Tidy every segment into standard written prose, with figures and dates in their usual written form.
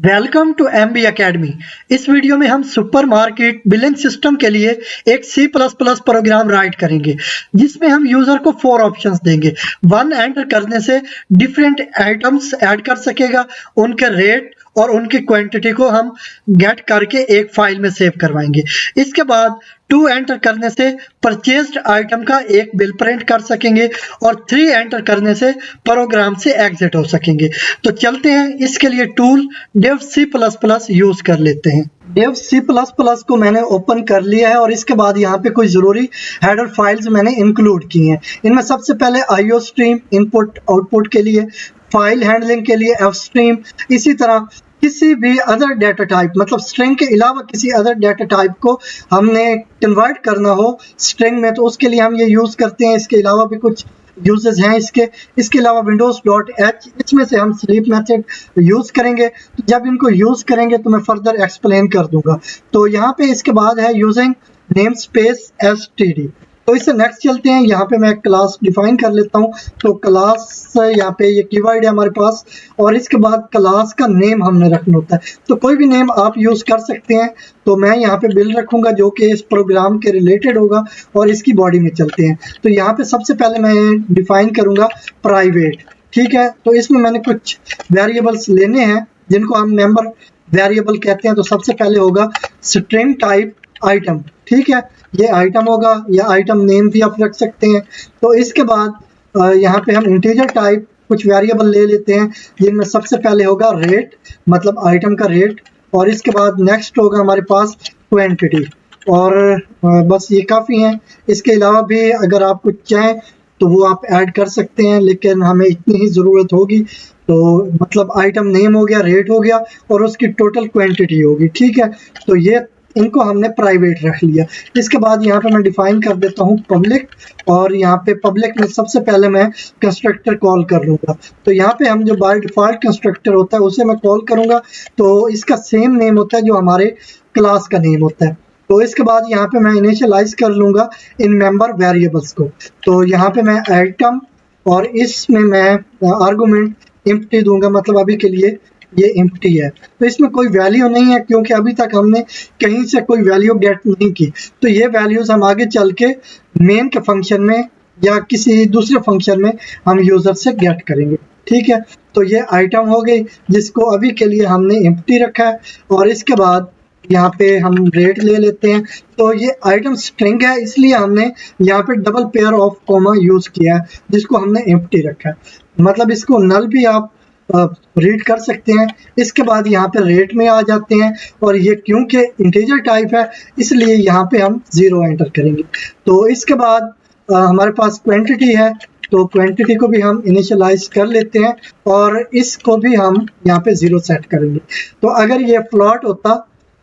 Welcome to MB academy. इस वीडियो में हम सुपरमार्केट बिलिंग सिस्टम के लिए एक C++ प्रोग्राम राइट करेंगे, जिसमें हम यूजर को 4 ऑप्शंस देंगे। 1 एंटर करने से डिफरेंट आइटम्स ऐड कर सकेगा, उनके रेट और उनकी क्वांटिटी को हम गेट करके एक फाइल में सेव करवाएंगे। इसके बाद 2 एंटर करने से परचेज्ड आइटम का एक बिल प्रिंट कर सकेंगे और 3 एंटर करने से प्रोग्राम से एग्जिट हो सकेंगे। तो चलते हैं, इसके लिए टूल डेव C++ यूज कर लेते हैं। डेव C++ को मैंने ओपन कर लिया है और इसके बाद यहाँ पे कोई ज़रूरी हेडर फाइल्स मैंने इंक्लूड की हैं। इनमें सबसे पहले IO स्ट्रीम इनपुट आउटपुट के लिए, फाइल हैंडलिंग के लिए F स्ट्रीम, इसी तरह किसी भी अदर डाटा टाइप मतलब स्ट्रिंग के अलावा किसी अदर डाटा टाइप को हमने कन्वर्ट करना हो स्ट्रिंग में, तो उसके लिए हम ये यूज़ करते हैं। इसके अलावा भी कुछ यूजेस हैं इसके अलावा windows.h, इसमें से हम स्लीप मेथड यूज़ करेंगे। तो जब इनको यूज़ करेंगे तो मैं फर्दर एक्सप्लेन कर दूंगा। तो यहाँ पे इसके बाद है यूजिंग नेम स्पेस std। तो इससे नेक्स्ट चलते हैं। यहाँ पे मैं क्लास डिफाइन कर लेता हूँ। तो क्लास यहाँ पे ये कीवर्ड है हमारे पास और इसके बाद क्लास का नेम हमने रखना होता है। तो कोई भी नेम आप यूज़ कर सकते हैं। तो मैं यहाँ पे बिल रखूँगा जो कि इस प्रोग्राम के रिलेटेड होगा और इसकी बॉडी में चलते हैं। तो यहाँ पे सबसे पहले मैं डिफाइन करूँगा प्राइवेट, ठीक है। तो इसमें मैंने कुछ वेरिएबल्स लेने हैं जिनको हम मेंबर वेरिएबल कहते हैं। तो सबसे पहले होगा स्ट्रिंग टाइप आइटम, ठीक है। ये आइटम होगा या आइटम नेम भी आप रख सकते हैं। तो इसके बाद यहाँ पे हम इंटीजर टाइप कुछ वेरिएबल ले लेते हैं जिनमें सबसे पहले होगा रेट, मतलब आइटम का रेट, और इसके बाद नेक्स्ट होगा हमारे पास क्वांटिटी। और बस ये काफ़ी हैं। इसके अलावा भी अगर आप कुछ चाहें तो वो आप ऐड कर सकते हैं, लेकिन हमें इतनी ही ज़रूरत होगी। तो मतलब आइटम नेम हो गया, रेट हो गया और उसकी टोटल क्वांटिटी होगी, ठीक है। तो ये इनको हमने प्राइवेट रख लिया। इसके बाद यहाँ पे मैं डिफाइन कर देता हूँ पब्लिक, और यहाँ पे पब्लिक में सबसे पहले मैं कंस्ट्रक्टर कॉल कर लूँगा। तो यहाँ पे हम जो बाय डिफ़ॉल्ट कंस्ट्रक्टर होता है उसे मैं कॉल करूँगा। तो इसका सेम नेम होता है जो हमारे क्लास का नेम होता है। तो इसके बाद यहाँ पे मैं इनिशियलाइज कर लूँगा इन मेंबर वेरिएबल्स को। तो यहाँ पे मैं आइटम और इसमें मैं आर्गूमेंट एम्प्टी दूंगा, मतलब अभी के लिए ये एम्प्टी है। तो इसमें कोई वैल्यू नहीं है क्योंकि अभी तक हमने कहीं से कोई वैल्यू गेट नहीं की। तो ये वैल्यूज हम आगे चल के मेन के फंक्शन में या किसी दूसरे फंक्शन में हम यूजर से गेट करेंगे, ठीक है। तो ये आइटम हो गई जिसको अभी के लिए हमने एम्प्टी रखा है। और इसके बाद यहाँ पे हम रेट ले लेते हैं। तो ये आइटम स्ट्रिंग है, इसलिए हमने यहाँ पे double pair of comma use किया है जिसको हमने एम्प्टी रखा है। मतलब इसको नल भी आप रीड कर सकते हैं। इसके बाद यहाँ पे रेट में आ जाते हैं और ये क्योंकि इंटीजर टाइप है इसलिए यहाँ पे हम 0 एंटर करेंगे। तो इसके बाद हमारे पास क्वांटिटी है, तो क्वांटिटी को भी हम इनिशियलाइज कर लेते हैं और इसको भी हम यहाँ पे 0 सेट करेंगे। तो अगर ये फ्लॉट होता,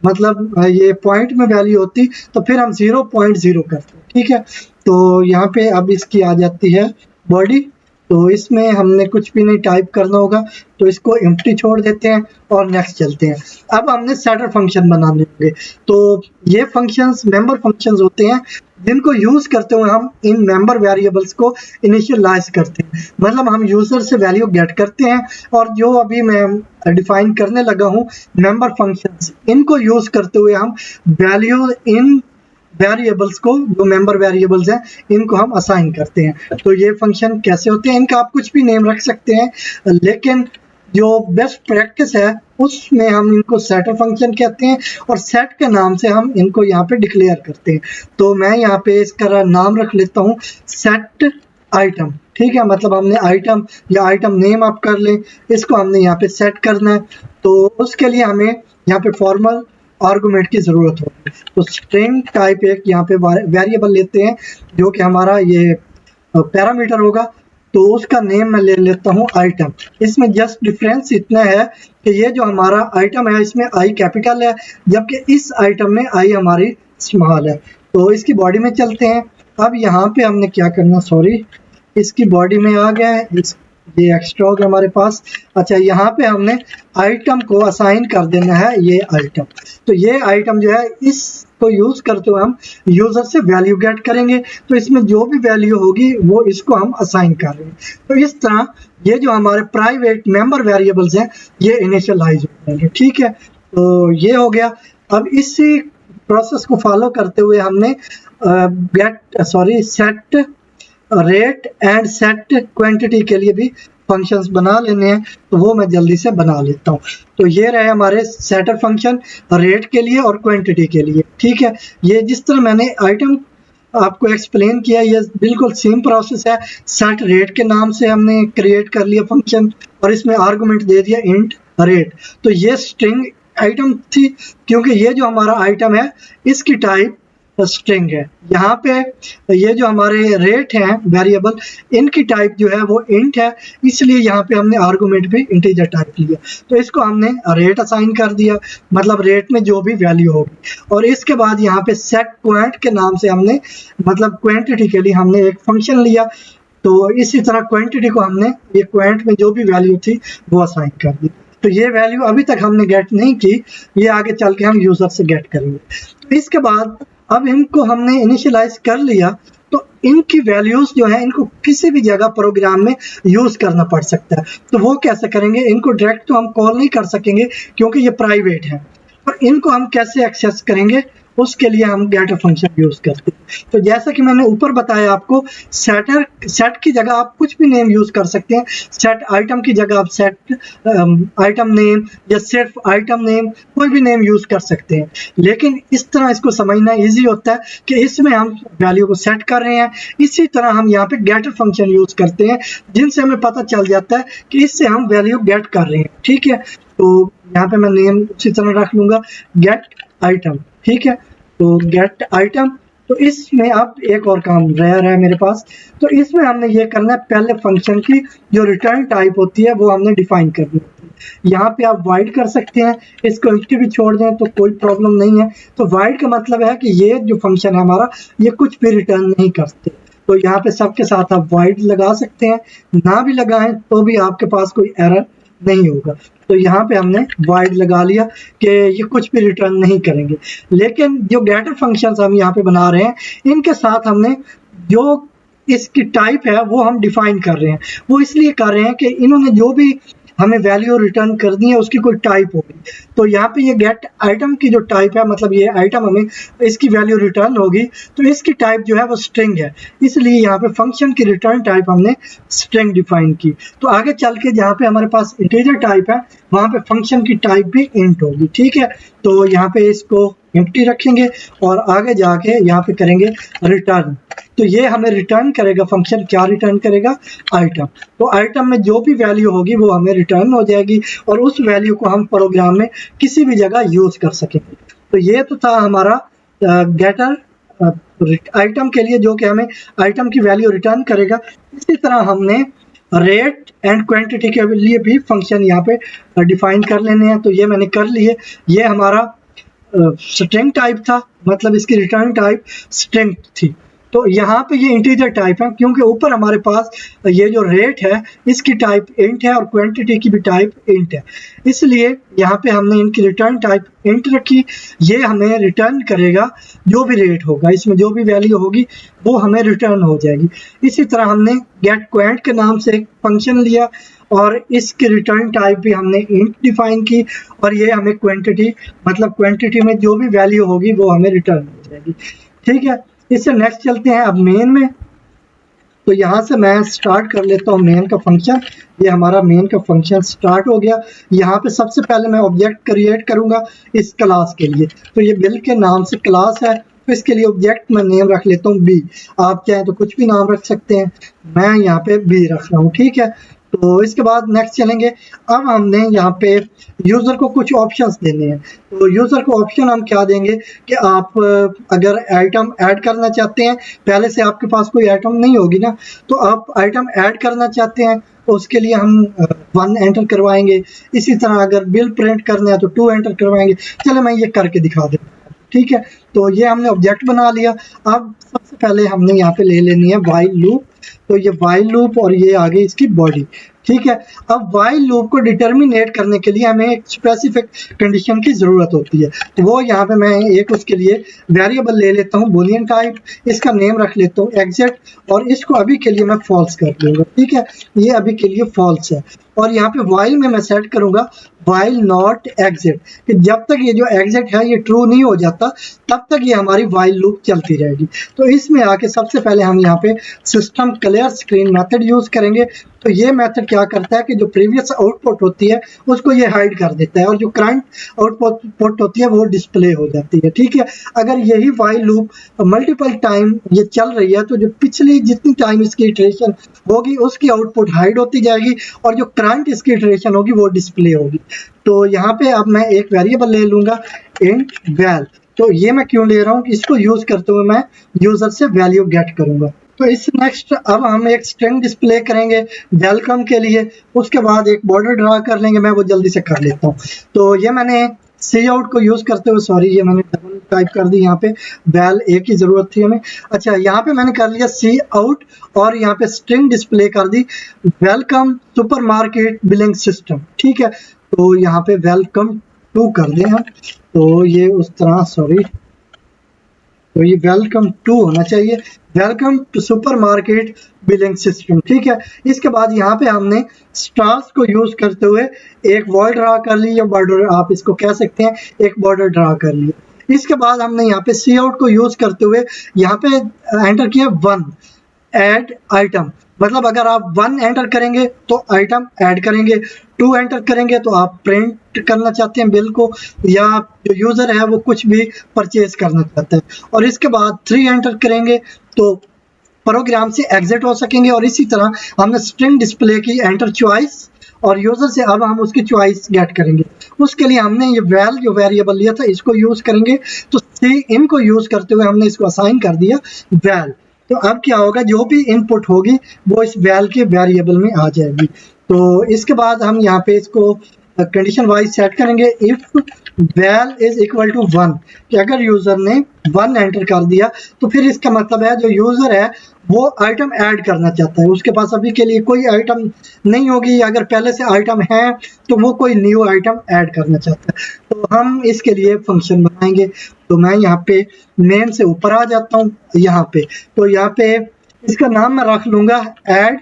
मतलब ये पॉइंट में वैल्यू होती, तो फिर हम 0.0 करते, ठीक है। तो यहाँ पे अब इसकी आ जाती है बॉडी। तो इसमें हमने कुछ भी नहीं टाइप करना होगा, तो इसको एम्प्टी छोड़ देते हैं और नेक्स्ट चलते हैं। अब हमने सेटर फंक्शन बनाने होंगे। तो ये फंक्शंस मेंबर फंक्शंस होते हैं जिनको यूज करते हुए हम इन मेंबर वेरिएबल्स को इनिशियलाइज करते हैं। मतलब हम यूजर से वैल्यू गेट करते हैं और जो अभी मैं डिफाइन करने लगा हूँ मेंबर फंक्शंस, इनको यूज करते हुए हम वैल्यू इन वेरिएबल्स को, जो मेंबर वेरिएबल्स हैं, इनको हम असाइन करते हैं। तो ये फंक्शन कैसे होते हैं, इनका आप कुछ भी नेम रख सकते हैं, लेकिन जो बेस्ट प्रैक्टिस है उसमें हम इनको सेटर फंक्शन कहते हैं और सेट के नाम से हम इनको यहाँ पे डिक्लेयर करते हैं। तो मैं यहाँ पे इसका नाम रख लेता हूँ सेट आइटम, ठीक है। मतलब हमने आइटम या आइटम नेम आप कर लें, इसको हमने यहाँ पे सेट करना है। तो उसके लिए हमें यहाँ पे फॉर्मल आर्गुमेंट की ज़रूरत होगी। तो स्ट्रिंग टाइप एक यहाँ पे वेरिएबल लेते हैं जो कि हमारा ये पैरामीटर होगा। तो उसका नेम मैं ले लेता हूँ आइटम। इसमें जस्ट डिफरेंस इतना है कि ये जो हमारा आइटम है इसमें आई कैपिटल है, जबकि इस आइटम में आई हमारी स्मॉल है। तो इसकी बॉडी में चलते हैं। अब यहाँ पे हमने क्या करना, सॉरी, इसकी बॉडी में आ गया है, ये एक्स्ट्रा हो गया हमारे पास। अच्छा, यहाँ पे हमने आइटम को असाइन कर देना है ये आइटम। तो ये आइटम जो है इस को यूज करते हुए हम यूजर से वैल्यू गेट करेंगे। तो इसमें जो भी वैल्यू होगी वो इसको हम असाइन कर रहे हैं। तो इस तरह ये जो हमारे प्राइवेट मेंबर वेरिएबल्स हैं ये इनिशियलाइज हो जाएंगे। ठीक है, तो ये हो गया। अब इसी प्रोसेस को फॉलो करते हुए हमने set rate and set quantity के लिए भी फंक्शंस बना लेने हैं, तो वो मैं जल्दी से बना लेता हूँ। तो ये रहे हमारे सेटर फंक्शन रेट के लिए और क्वांटिटी के लिए। ठीक है, ये जिस तरह मैंने आइटम आपको एक्सप्लेन किया ये बिल्कुल सेम प्रोसेस है। सेट रेट के नाम से हमने क्रिएट कर लिया फंक्शन और इसमें आर्गुमेंट दे दिया इंट रेट। तो ये स्ट्रिंग आइटम थी, क्योंकि ये जो हमारा आइटम है इसकी टाइप स्ट्रिंग है। यहाँ पे ये जो हमारे रेट हैं वेरिएबल इनकी टाइप जो है वो इंट है, इसलिए यहाँ पे हमने आर्गुमेंट भी इंटीजर टाइप लिया। तो इसको हमने रेट असाइन कर दिया, मतलब रेट में जो भी वैल्यू होगी। और इसके बाद यहाँ पे सेट क्वांट के नाम से हमने मतलब क्वांटिटी के लिए हमने एक फंक्शन लिया। तो इसी तरह क्वांटिटी को हमने ये क्वांट में जो भी वैल्यू थी वो असाइन कर दी। तो ये वैल्यू अभी तक हमने गेट नहीं की, ये आगे चल के हम यूजर से गेट करेंगे। तो इसके बाद अब इनको हमने इनिशियलाइज कर लिया, तो इनकी वैल्यूज जो है इनको किसी भी जगह प्रोग्राम में यूज करना पड़ सकता है। तो वो कैसे करेंगे, इनको डायरेक्ट तो हम कॉल नहीं कर सकेंगे क्योंकि ये प्राइवेट है, और इनको हम कैसे एक्सेस करेंगे उसके लिए हम गेटर फंक्शन यूज करते हैं। तो जैसा कि मैंने ऊपर बताया आपको, सेट की जगह आप कुछ भी नेम यूज कर सकते हैं। सेट आइटम की जगह आप सेट आइटम नेम या सिर्फ आइटम नेम कोई भी नेम यूज कर सकते हैं। लेकिन इस तरह इसको समझना इजी होता है कि इसमें हम वैल्यू को सेट कर रहे हैं। इसी तरह हम यहाँ पे गेटर फंक्शन यूज करते हैं, जिनसे हमें पता चल जाता है कि इससे हम वैल्यू गेट कर रहे हैं। ठीक है, तो यहाँ पे मैं नेम उसी तरह रख लूंगा गेट आइटम। ठीक है, तो गेट आइटम। तो इसमें अब एक और काम रह रहा है मेरे पास। तो इसमें हमने ये करना है, पहले फंक्शन की जो रिटर्न टाइप होती है वो हमने डिफाइन करनी होती है। यहाँ पे आप वाइड कर सकते हैं, इसको एम्प्टी भी छोड़ दें तो कोई प्रॉब्लम नहीं है। तो वाइड का मतलब है कि ये जो फंक्शन है हमारा ये कुछ भी रिटर्न नहीं करते। तो यहाँ पे सबके साथ आप वाइड लगा सकते हैं, ना भी लगाएं तो भी आपके पास कोई एरर नहीं होगा। तो यहाँ पे हमने वाइड लगा लिया कि ये कुछ भी रिटर्न नहीं करेंगे। लेकिन जो गेटर फंक्शंस हम यहाँ पे बना रहे हैं इनके साथ हमने जो इसकी टाइप है वो हम डिफाइन कर रहे हैं। वो इसलिए कर रहे हैं कि इन्होंने जो भी हमें वैल्यू रिटर्न करनी है उसकी कोई टाइप होगी। तो यहाँ पे ये गेट आइटम की जो टाइप है, मतलब ये आइटम हमें इसकी वैल्यू रिटर्न होगी, तो इसकी टाइप जो है वो स्ट्रिंग है, इसलिए यहाँ पे फंक्शन की रिटर्न टाइप हमने स्ट्रिंग डिफाइन की। तो आगे चल के जहाँ पे हमारे पास इंटीजर टाइप है वहाँ पे फंक्शन की टाइप भी इंट होगी। ठीक है, तो यहाँ पे इसको एम्प्टी रखेंगे और आगे जाके यहाँ पे करेंगे रिटर्न। तो ये हमें रिटर्न करेगा, फंक्शन क्या रिटर्न करेगा, आइटम। तो आइटम में जो भी वैल्यू होगी वो हमें रिटर्न हो जाएगी और उस वैल्यू को हम प्रोग्राम में किसी भी जगह यूज कर सकेंगे। तो ये तो था हमारा गेटर आइटम के लिए, जो कि हमें आइटम की वैल्यू रिटर्न करेगा। इसी तरह हमने रेट एंड क्वांटिटी के लिए भी फंक्शन यहाँ पे डिफाइन कर लेने हैं। तो ये मैंने कर लिए। ये हमारा स्ट्रिंग टाइप था, मतलब इसकी रिटर्न टाइप स्ट्रिंग थी। तो यहाँ पे ये इंटीजर टाइप है क्योंकि ऊपर हमारे पास ये जो रेट है इसकी टाइप इंट है और क्वांटिटी की भी टाइप इंट है, इसलिए यहाँ पे हमने इनकी रिटर्न टाइप इंट रखी। ये हमें रिटर्न करेगा जो भी रेट होगा, इसमें जो भी वैल्यू होगी वो हमें रिटर्न हो जाएगी। इसी तरह हमने गेट क्वांट के नाम से एक फंक्शन लिया और इसकी रिटर्न टाइप भी हमने इंट डिफाइन की और ये हमें क्वांटिटी, मतलब क्वांटिटी में जो भी वैल्यू होगी वो हमें रिटर्न हो जाएगी। ठीक है, इससे नेक्स्ट चलते हैं अब मेन में। तो यहाँ से मैं स्टार्ट कर लेता हूँ मेन का फंक्शन। ये हमारा मेन का फंक्शन स्टार्ट हो गया। यहाँ पे सबसे पहले मैं ऑब्जेक्ट क्रिएट करूँगा इस क्लास के लिए। तो ये बिल के नाम से क्लास है, तो इसके लिए ऑब्जेक्ट मैं नेम रख लेता हूँ बी। आप चाहें तो कुछ भी नाम रख सकते हैं, मैं यहाँ पे बी रख रहा हूँ। ठीक है, तो इसके बाद नेक्स्ट चलेंगे। अब हमने यहाँ पे यूज़र को कुछ ऑप्शंस देने हैं। तो यूज़र को ऑप्शन हम क्या देंगे कि आप अगर आइटम ऐड करना चाहते हैं, पहले से आपके पास कोई आइटम नहीं होगी ना, तो आप आइटम ऐड करना चाहते हैं तो उसके लिए हम 1 एंटर करवाएंगे। इसी तरह अगर बिल प्रिंट करना है तो 2 एंटर करवाएंगे। चलो मैं ये करके दिखा देता हूँ। ठीक है, तो ये हमने ऑब्जेक्ट बना लिया। अब सबसे पहले हमने यहाँ पे ले लेनी है वाइल लूप। तो ये वाइल लूप और ये आगे इसकी बॉडी, ठीक है। अब वाइल लूप को डिटर्मिनेट करने के लिए हमें एक स्पेसिफिक कंडीशन की ज़रूरत होती है, तो वो यहाँ पे मैं एक उसके लिए वेरिएबल ले लेता हूँ बूलियन टाइप, इसका नेम रख लेता हूँ एग्जिट, और इसको अभी के लिए मैं फॉल्स कर दूंगा, ठीक है, ये अभी के लिए फॉल्स है। और यहाँ पे वाइल में मैं सेट करूंगा वाइल नॉट एग्जिट, कि जब तक ये जो एग्जिट है ये ट्रू नहीं हो जाता तब तक ये हमारी वाइल लूप चलती रहेगी। तो इसमें आके सबसे पहले हम यहाँ पे system clear screen method use करेंगे। तो ये मेथड क्या करता है कि जो प्रीवियस आउटपुट होती है उसको ये हाइड कर देता है और जो करंट आउटपुट होती है वो डिस्प्ले हो जाती है, ठीक है। अगर यही वाइल लूप मल्टीपल टाइम ये चल रही है तो जो पिछली जितनी टाइम इसकी इटरेशन होगी उसकी आउटपुट हाइड होती जाएगी और जो करंट इसकी इटरेशन होगी वो डिस्प्ले होगी। तो यहाँ पे अब मैं एक वेरिएबल ले लूंगा इंट वैल। तो ये मैं क्यों ले रहा हूँ कि इसको यूज करते हुए मैं यूजर से वैल्यू गेट करूंगा। तो इस नेक्स्ट अब हम एक स्ट्रिंग डिस्प्ले करेंगे वेलकम के लिए, उसके बाद एक बॉर्डर ड्रा कर लेंगे, मैं वो जल्दी से कर लेता हूँ। तो ये मैंने सी आउट को यूज करते हुए, सॉरी ये मैंने डबल टाइप कर दी, यहाँ पे वैल ए की जरूरत थी हमें। अच्छा यहाँ पे मैंने कर लिया सी आउट और यहाँ पे स्ट्रिंग डिस्प्ले कर दी वेलकम सुपरमार्केट बिलिंग सिस्टम, ठीक है। तो यहाँ पे वेलकम टू कर दें हम, तो ये उस तरह, सॉरी, तो ये वेलकम टू होना चाहिए, welcome to supermarket billing system, ठीक है। इसके बाद यहाँ पे हमने स्टार्स को यूज करते हुए एक वॉल ड्रा कर ली, या बॉर्डर आप इसको कह सकते हैं, एक बॉर्डर ड्रा कर लिया। इसके बाद हमने यहाँ पे सी आउट को यूज करते हुए यहाँ पे एंटर किया 1 ऐड आइटम, मतलब अगर आप 1 एंटर करेंगे तो आइटम ऐड करेंगे, 2 एंटर करेंगे तो आप प्रिंट करना चाहते हैं बिल को, या जो यूजर है वो कुछ भी परचेज करना चाहता है, और इसके बाद 3 एंटर करेंगे तो प्रोग्राम से एग्जिट हो सकेंगे। और इसी तरह हमने स्ट्रिंग डिस्प्ले की एंटर चॉइस और यूजर से अब हम उसकी चॉइस गेट करेंगे। उसके लिए हमने ये वैल जो वेरिएबल लिया था इसको यूज करेंगे, तो सी इन को यूज करते हुए हमने इसको असाइन कर दिया वैल। तो अब क्या होगा, जो भी इनपुट होगी वो इस वैल के वेरिएबल में आ जाएगी। तो इसके बाद हम यहाँ पे इसको कंडीशन वाइज सेट करेंगे, if val is equal to 1, कि अगर यूजर ने 1 एंटर कर दिया तो फिर इसका मतलब है जो यूजर है वो आइटम ऐड करना चाहता है, उसके पास अभी के लिए कोई आइटम नहीं होगी, अगर पहले से आइटम है तो वो कोई न्यू आइटम ऐड करना चाहता है। तो हम इसके लिए फंक्शन बनाएंगे। तो मैं यहाँ पे मेन से ऊपर आ जाता हूँ यहाँ पे, तो यहाँ पे इसका नाम मैं रख लूंगा ऐड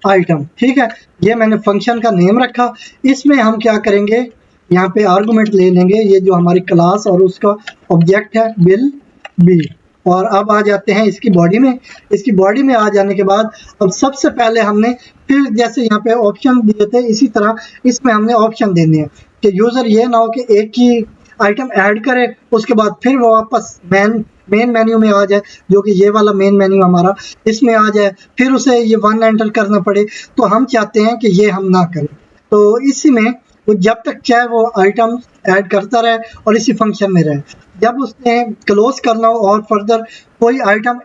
आइटम, ठीक है। ये मैंने फंक्शन का नेम रखा। इसमें हम क्या करेंगे, यहाँ पे आर्गुमेंट ले लेंगे, ये जो हमारी क्लास और उसका ऑब्जेक्ट है बिल बी, और अब आ जाते हैं इसकी बॉडी में। इसकी बॉडी में आ जाने के बाद अब सबसे पहले हमने फिर जैसे यहाँ पे ऑप्शन दिए थे इसी तरह इसमें हमने ऑप्शन देने हैं कि यूजर ये ना हो कि एक ही आइटम ऐड करे उसके बाद फिर वो वापस मेन मेन्यू में आ जाए, जो कि ये वाला मेन मेन्यू हमारा, इसमें आ जाए, फिर उसे ये 1 एंटर करना पड़े। तो हम चाहते हैं कि ये हम ना करें। तो इसी में वो जब तक चाहे वो आइटम ऐड करता रहे और इसी फंक्शन में रहे, जब उसने क्लोज करना हो और फर्दर कोई आइटम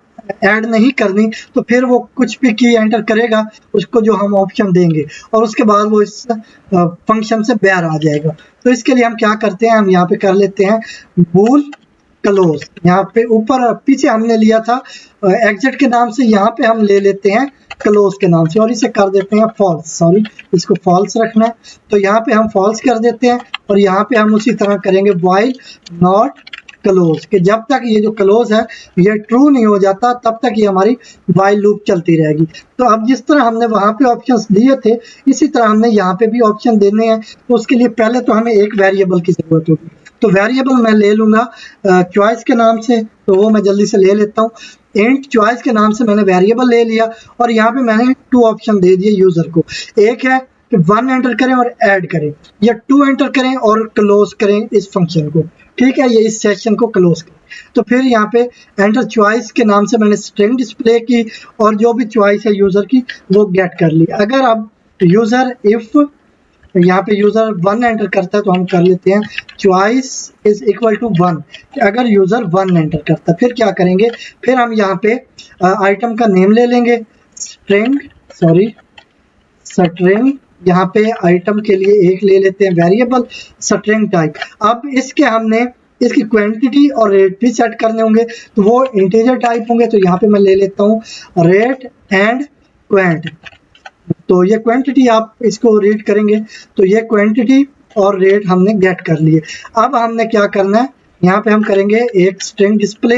ऐड नहीं करनी तो फिर वो कुछ भी की एंटर करेगा उसको जो हम ऑप्शन देंगे, और उसके बाद वो इस फंक्शन से बाहर आ जाएगा। तो इसके लिए हम क्या करते हैं, हम यहाँ पे कर लेते हैं बूल क्लोज। यहाँ पे ऊपर पीछे हमने लिया था एग्जिट के नाम से, यहाँ पे हम ले लेते हैं क्लोज के नाम से और इसे कर देते हैं फॉल्स, सॉरी इसको फॉल्स रखना है। तो यहाँ पे हम फॉल्स कर देते हैं और यहाँ पे हम उसी तरह करेंगे व्हाइल नॉट क्लोज, कि जब तक ये जो क्लोज है ये ट्रू नहीं हो जाता तब तक ये हमारी व्हाइल लूप चलती रहेगी। तो अब जिस तरह हमने वहाँ पे ऑप्शंस दिए थे इसी तरह हमने यहाँ पे भी ऑप्शन देने हैं। तो उसके लिए पहले तो हमें एक वेरिएबल की जरूरत होगी। तो वेरिएबल मैं ले लूंगा चॉइस के नाम से, तो वो मैं जल्दी से ले लेता हूँ। इंट चॉइस के नाम से मैंने वेरिएबल ले लिया और यहाँ पे मैंने 2 ऑप्शन दे दिए यूजर को। एक है कि 1 एंटर करें और ऐड करें, या 2 एंटर करें और क्लोज करें इस फंक्शन को, ठीक है, ये इस सेक्शन को क्लोज करें। तो फिर यहाँ पे एंटर चॉइस के नाम से मैंने स्ट्रिंग डिस्प्ले की और जो भी चॉइस है यूजर की वो गेट कर ली। अगर अब यूजर इफ यहाँ पे यूजर 1 एंटर करता है तो हम कर लेते हैं चॉइस इज इक्वल टू 1, अगर यूजर 1 एंटर करता है फिर क्या करेंगे, फिर हम यहाँ पे आइटम का नेम ले लेंगे स्ट्रिंग, स्ट्रिंग, यहाँ पे आइटम के लिए एक ले लेते हैं वेरिएबल स्ट्रिंग टाइप। अब इसके हमने इसकी क्वांटिटी और रेट भी सेट करने होंगे, तो वो इंटीजर टाइप होंगे। तो यहाँ पे मैं ले लेता हूँ रेट एंड क्वांट। तो ये क्वांटिटी आप इसको रीड करेंगे, तो ये क्वांटिटी और रेट हमने गेट कर लिए। अब हमने क्या करना है, यहाँ पे हम करेंगे एक स्ट्रिंग डिस्प्ले।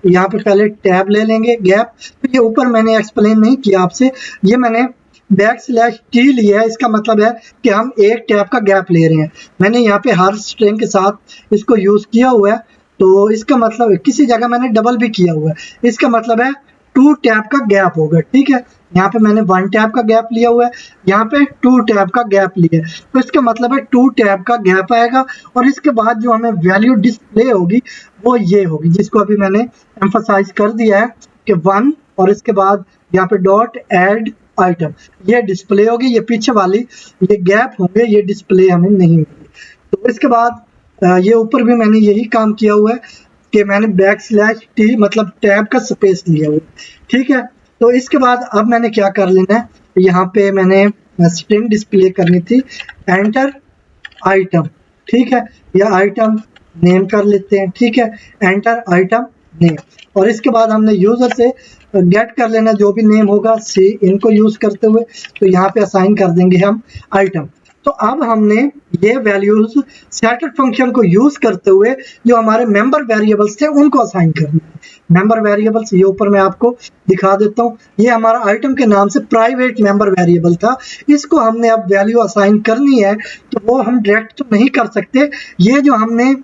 यहाँ पे पहले टैब ले लेंगे गैप। तो ये ऊपर मैंने एक्सप्लेन नहीं किया आपसे, ये मैंने \t लिया है। इसका मतलब है कि हम एक टैब का गैप ले रहे हैं। मैंने यहाँ पे हर स्ट्रिंग के साथ इसको यूज किया हुआ है, तो इसका मतलब किसी जगह मैंने डबल भी किया हुआ है। इसका मतलब है 2 टैब का गैप होगा, ठीक है। यहाँ पे मैंने 1 टैब का गैप लिया हुआ है, यहाँ पे 2 टैब का गैप लिया है, तो इसका मतलब है 2 टैब का गैप आएगा। और इसके बाद जो हमें वैल्यू डिस्प्ले होगी वो ये होगी, जिसको अभी मैंने एम्फसाइज कर दिया है कि 1, और इसके बाद यहाँ पे डॉट एड आइटम, ये डिस्प्ले होगी। ये पीछे वाली ये गैप होंगे, ये डिस्प्ले हमें नहीं होगी। तो इसके बाद ये ऊपर भी मैंने यही काम किया हुआ है कि मैंने \t मतलब टैब का स्पेस लिया हुआ है, ठीक है। तो इसके बाद अब मैंने क्या कर लेना है, यहाँ पे मैंने स्ट्रिंग डिस्प्ले करनी थी एंटर आइटम, ठीक है, या आइटम नेम कर लेते हैं, ठीक है, एंटर आइटम नेम। और इसके बाद हमने यूजर से गेट कर लेना जो भी नेम होगा सी इनको यूज करते हुए, तो यहाँ पे असाइन कर देंगे हम आइटम। तो अब हमने ये वैल्यूज सेटर फंक्शन को यूज करते हुए जो हमारे मेंबर वेरिएबल्स थे उनको असाइन करना है। मेंबर वेरिएबल्स ये ऊपर मैं आपको दिखा देता हूँ। ये हमारा आइटम के नाम से प्राइवेट मेंबर वेरिएबल था, इसको हमने अब वैल्यू असाइन करनी है, तो वो हम डायरेक्ट तो नहीं कर सकते। ये जो हमने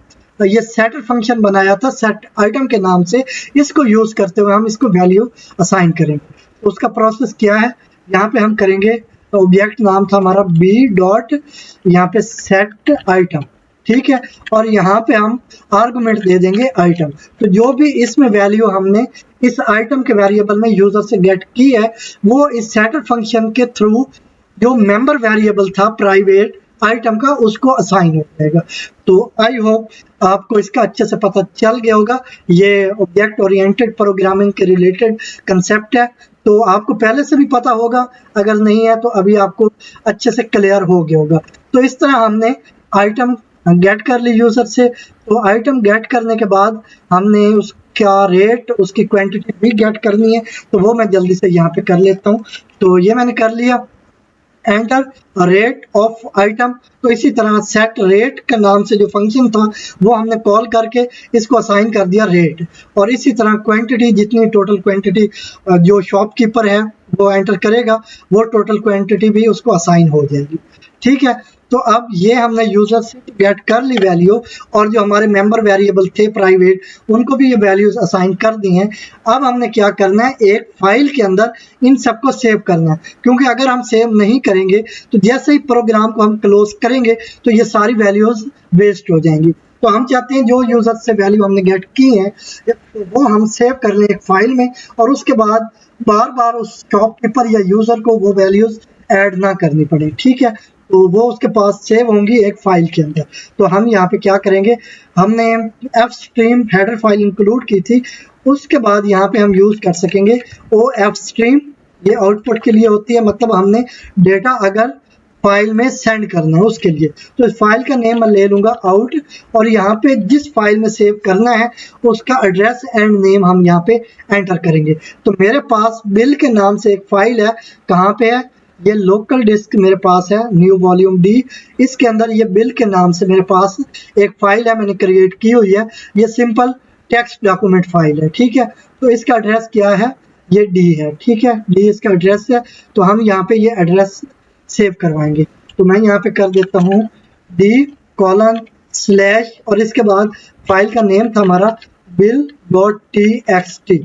ये सेटर फंक्शन बनाया था सेट आइटम के नाम से, इसको यूज करते हुए हम इसको वैल्यू असाइन करेंगे। तो उसका प्रोसेस क्या है, यहाँ पे हम करेंगे, तो ऑब्जेक्ट नाम था हमारा b डॉट यहाँ पे सेट आइटम, ठीक है, और यहाँ पे हम आर्गुमेंट दे देंगे आइटम। तो जो भी इसमें वैल्यू हमने इस आइटम के वेरिएबल में यूजर से गेट की है, वो इस सेटर फंक्शन के थ्रू जो मेंबर वेरिएबल था प्राइवेट आइटम का उसको असाइन हो जाएगा। तो आई होप आपको इसका अच्छे से पता चल गया होगा। ये ऑब्जेक्ट ओरिएंटेड प्रोग्रामिंग के रिलेटेड कंसेप्ट है, तो आपको पहले से भी पता होगा, अगर नहीं है तो अभी आपको अच्छे से क्लियर हो गया होगा। तो इस तरह हमने आइटम गेट कर ली यूजर से। तो आइटम गेट करने के बाद हमने उसका रेट, उसकी क्वांटिटी भी गेट करनी है, तो वो मैं जल्दी से यहाँ पे कर लेता हूँ। तो ये मैंने कर लिया, एंटर रेट ऑफ आइटम। तो इसी तरह सेट रेट के नाम से जो फंक्शन था वो हमने कॉल करके इसको असाइन कर दिया रेट। और इसी तरह क्वांटिटी, जितनी टोटल क्वांटिटी जो शॉपकीपर है वो एंटर करेगा, वो टोटल क्वांटिटी भी उसको असाइन हो जाएगी, ठीक है। तो अब ये हमने यूजर से गेट कर ली वैल्यू, और जो हमारे मेंबर वेरिएबल थे प्राइवेट उनको भी ये वैल्यूज असाइन कर दी हैं। अब हमने क्या करना है, एक फाइल के अंदर इन सबको सेव करना है, क्योंकि अगर हम सेव नहीं करेंगे तो जैसे ही प्रोग्राम को हम क्लोज करेंगे तो ये सारी वैल्यूज वेस्ट हो जाएंगी। तो हम चाहते हैं जो यूजर से वैल्यू हमने गेट की है वो हम सेव कर लें एक फाइल में, और उसके बाद बार बार उस शॉपकीपर या यूजर को वो वैल्यूज ऐड ना करनी पड़े, ठीक है। तो वो उसके पास सेव होंगी एक फाइल के अंदर। तो हम यहाँ पे क्या करेंगे, हमने fstream हेडर फाइल इंक्लूड की थी, उसके बाद यहाँ पे हम यूज कर सकेंगे ofstream। ये आउटपुट के लिए होती है, मतलब हमने डेटा अगर फाइल में सेंड करना है उसके लिए। तो इस फाइल का नेम मैं ले लूंगा आउट, और यहाँ पे जिस फाइल में सेव करना है उसका एड्रेस एंड नेम हम यहाँ पे एंटर करेंगे। तो मेरे पास बिल के नाम से एक फाइल है, कहाँ पे है, ये लोकल डिस्क मेरे पास है, न्यू वॉल्यूम डी। इसके अंदर ये बिल के नाम से मेरे पास एक फाइल है, मैंने क्रिएट की हुई है। ये सिंपल टेक्स्ट डॉक्यूमेंट फाइल है, ठीक है। तो इसका एड्रेस क्या है, ये डी है, ठीक है, डी इसका एड्रेस है। तो हम यहाँ पे ये एड्रेस सेव करवाएंगे। तो मैं यहाँ पे कर देता हूँ d:/ और इसके बाद फाइल का नेम था हमारा bill.txt।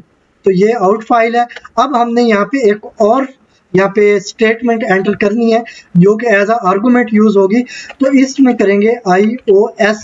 तो ये आउट फाइल है। अब हमने यहाँ पे एक और यहाँ पे स्टेटमेंट एंटर करनी है जो कि एज अ आर्गुमेंट यूज होगी। तो इसमें करेंगे iOS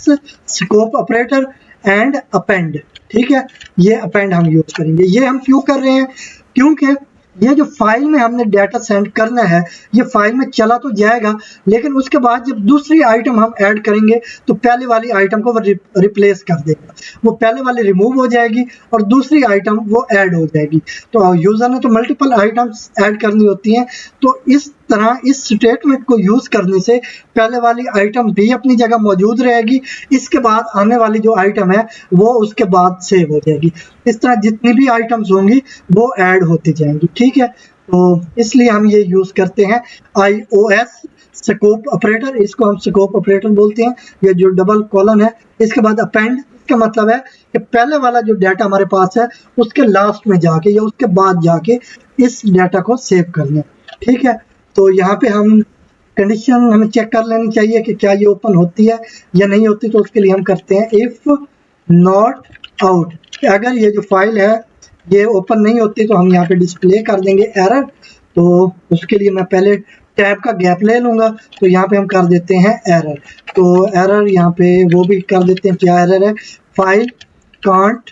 scope operator and append, ठीक है। ये अपेंड हम यूज करेंगे। ये हम क्यों कर रहे हैं, क्योंकि ये जो फाइल में हमने डाटा सेंड करना है ये फाइल में चला तो जाएगा, लेकिन उसके बाद जब दूसरी आइटम हम ऐड करेंगे तो पहले वाली आइटम को वो रिप्लेस कर देगा, वो पहले वाली रिमूव हो जाएगी और दूसरी आइटम वो ऐड हो जाएगी। तो यूजर ने तो मल्टीपल आइटम्स ऐड करनी होती हैं, तो इस तरह इस स्टेटमेंट को यूज करने से पहले वाली आइटम भी अपनी जगह मौजूद रहेगी, इसके बाद आने वाली जो आइटम है वो उसके बाद सेव हो जाएगी। इस तरह जितनी भी आइटम्स होंगी वो ऐड होती जाएंगी, ठीक है। तो इसलिए हम ये यूज करते हैं IOS स्कोप ऑपरेटर, इसको हम स्कोप ऑपरेटर बोलते हैं। ये जो डबल कॉलन है, इसके बाद अपेंड, इसका मतलब है कि पहले वाला जो डाटा हमारे पास है उसके लास्ट में जाके या उसके बाद जाके इस डाटा को सेव कर लें, ठीक है। तो यहाँ पे हम कंडीशन हमें चेक कर लेनी चाहिए कि क्या ये ओपन होती है या नहीं होती। तो उसके लिए हम करते हैं इफ नॉट आउट, अगर ये जो फाइल है ये ओपन नहीं होती तो हम यहाँ पे डिस्प्ले कर देंगे एरर। तो उसके लिए मैं पहले टैब का गैप ले लूँगा, तो यहाँ पे हम कर देते हैं एरर। तो एरर यहाँ पे वो भी कर देते हैं, क्या एरर है, फाइल कांट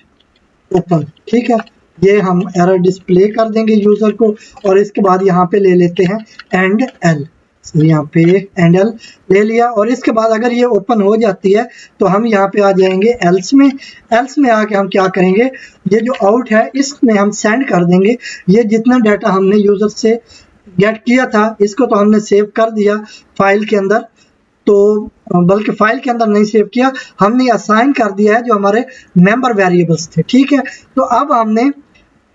ओपन, ठीक है। ये हम एरर डिस्प्ले कर देंगे यूज़र को, और इसके बाद यहाँ पे ले लेते हैं एंड एल, यहाँ पे एंड एल ले लिया। और इसके बाद अगर ये ओपन हो जाती है तो हम यहाँ पे आ जाएंगे एल्स में। एल्स में आके हम क्या करेंगे, ये जो आउट है इसमें हम सेंड कर देंगे ये जितना डाटा हमने यूज़र से गेट किया था, इसको तो हमने सेव कर दिया फाइल के अंदर, तो बल्कि फाइल के अंदर नहीं सेव किया, हमने असाइन कर दिया है जो हमारे मेंबर वेरिएबल्स थे, ठीक है। तो अब हमने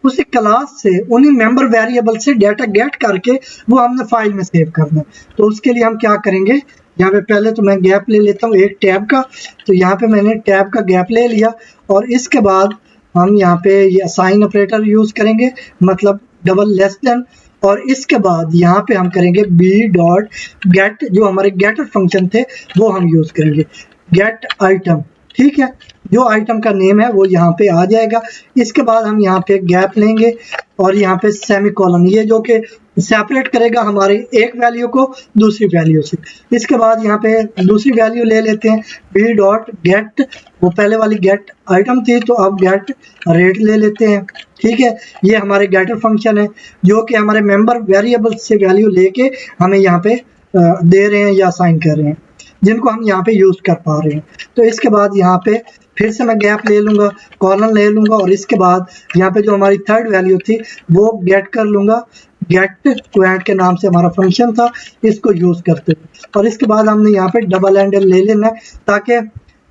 उसी क्लास से उन्हीं मेंबर वेरिएबल से डाटा गेट करके वो हमने फाइल में सेव करना है। तो उसके लिए हम क्या करेंगे, यहाँ पे पहले तो मैं गैप ले लेता हूँ एक टैब का। तो यहाँ पे मैंने टैब का गैप ले लिया, और इसके बाद हम यहाँ पे ये असाइन ऑपरेटर यूज करेंगे, मतलब डबल लेस देन। और इसके बाद यहाँ पे हम करेंगे बी डॉट गेट, जो हमारे गेटर फंक्शन थे वो हम यूज करेंगे, गेट आइटम, ठीक है। जो आइटम का नेम है वो यहाँ पे आ जाएगा। इसके बाद हम यहाँ पे गैप लेंगे और यहाँ पे सेमीकोलन, ये जो कि सेपरेट करेगा हमारी एक वैल्यू को दूसरी वैल्यू से। इसके बाद यहाँ पे दूसरी वैल्यू ले लेते हैं बी डॉट गेट, वो पहले वाली गेट आइटम थी तो अब गेट रेट ले लेते हैं, ठीक है। ये हमारे गेटर फंक्शन है जो कि हमारे मेंबर वेरिएबल से वैल्यू लेके हमें यहाँ पे दे रहे हैं या असाइन कर रहे हैं, जिनको हम यहाँ पे यूज कर पा रहे हैं। तो इसके बाद यहाँ पे फिर से मैं गैप ले लूँगा, कॉलन ले लूँगा, और इसके बाद यहाँ पे जो हमारी थर्ड वैल्यू थी वो गेट कर लूँगा, गेट क्वेंट के नाम से हमारा फंक्शन था, इसको यूज करते हैं। और इसके बाद हमने यहाँ पे डबल एंडल ले लेना है ताकि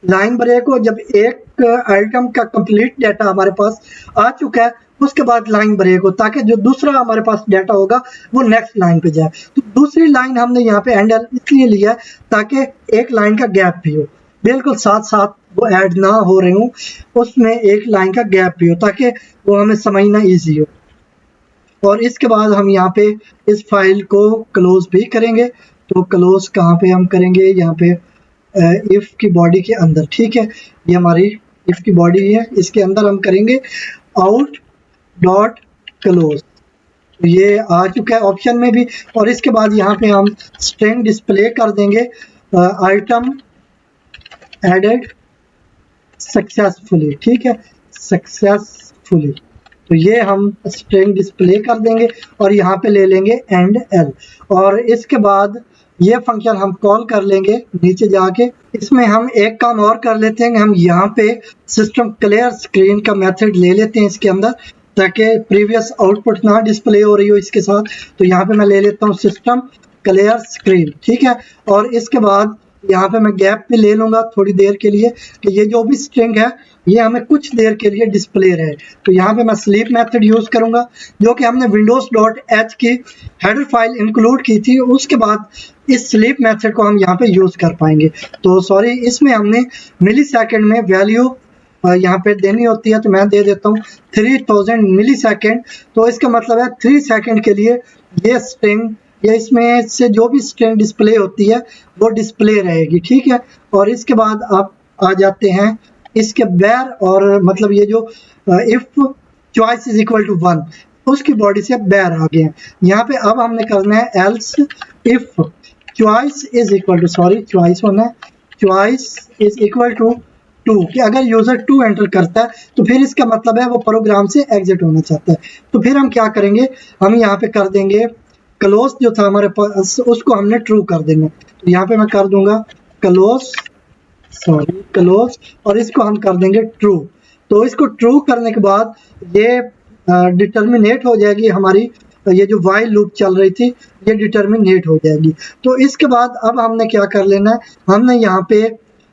लाइन ब्रेक हो, जब एक आइटम का कंप्लीट डाटा हमारे पास आ चुका है उसके बाद लाइन ब्रेक हो, ताकि जो दूसरा हमारे पास डाटा होगा वो नेक्स्ट लाइन पे जाए। तो दूसरी लाइन हमने यहाँ पे एंडल इसलिए लिया ताकि एक लाइन का गैप भी हो, बिल्कुल साथ साथ वो ऐड ना हो रहे हो, उसमें एक लाइन का गैप भी हो ताकि वो हमें समझना ईजी हो। और इसके बाद हम यहाँ पे इस फाइल को क्लोज भी करेंगे। तो क्लोज कहाँ पे हम करेंगे, यहाँ पे इफ की बॉडी के अंदर, ठीक है। ये हमारी इफ की बॉडी है, इसके अंदर हम करेंगे आउट डॉट क्लोज, तो ये आ चुका है ऑप्शन में भी। और इसके बाद यहाँ पे हम स्ट्रिंग डिस्प्ले कर देंगे आइटम एडेड सक्सेसफुली, ठीक है, सक्सेसफुली। तो ये हम स्ट्रिंग डिस्प्ले कर देंगे और यहाँ पे ले लेंगे एंड एल। और इसके बाद ये फंक्शन हम कॉल कर लेंगे नीचे जाके। इसमें हम एक काम और कर लेते हैं, हम यहाँ पे सिस्टम क्लियर स्क्रीन का मेथड ले लेते हैं इसके अंदर, ताकि प्रीवियस आउटपुट ना डिस्प्ले हो रही हो इसके साथ। तो यहाँ पे मैं ले लेता हूँ सिस्टम क्लियर स्क्रीन, ठीक है। और इसके बाद यहाँ पे मैं गैप भी ले लूँगा थोड़ी देर के लिए कि ये जो भी स्ट्रिंग है ये हमें कुछ देर के लिए डिस्प्ले रहे। तो यहाँ पे मैं स्लीप मेथड यूज़ करूँगा, जो कि हमने windows.h की हेडर फाइल इंक्लूड की थी, उसके बाद इस स्लीप मेथड को हम यहाँ पे यूज़ कर पाएंगे। तो सॉरी, इसमें हमने मिली सेकेंड में वैल्यू यहाँ पे देनी होती है, तो मैं दे देता हूँ 3000 मिली सेकेंड। तो इसका मतलब है 3 सेकेंड के लिए ये स्ट्रिंग या इसमें से जो भी स्ट्रिंग डिस्प्ले होती है वो डिस्प्ले रहेगी, ठीक है। और इसके बाद आप आ जाते हैं इसके बैर, और मतलब ये जो if choice is equal to 1 उसकी बॉडी से बैर आ गए हैं। यहाँ पे अब हमने करना है else if choice is equal to, sorry choice होना है, चॉइस इज इक्वल टू 2, कि अगर यूजर 2 एंटर करता है तो फिर इसका मतलब है वो प्रोग्राम से एग्जिट होना चाहता है। तो फिर हम क्या करेंगे, हम यहाँ पे कर देंगे क्लोज जो था हमारे पास उसको हमने ट्रू कर देंगे। तो यहाँ पे मैं कर दूंगा क्लोज, सॉरी क्लोज, और इसको हम कर देंगे ट्रू। तो इसको ट्रू करने के बाद ये डिटर्मिनेट हो जाएगी हमारी ये जो वाइल लूप चल रही थी ये डिटर्मिनेट हो जाएगी। तो इसके बाद अब हमने क्या कर लेना है, हमने यहाँ पे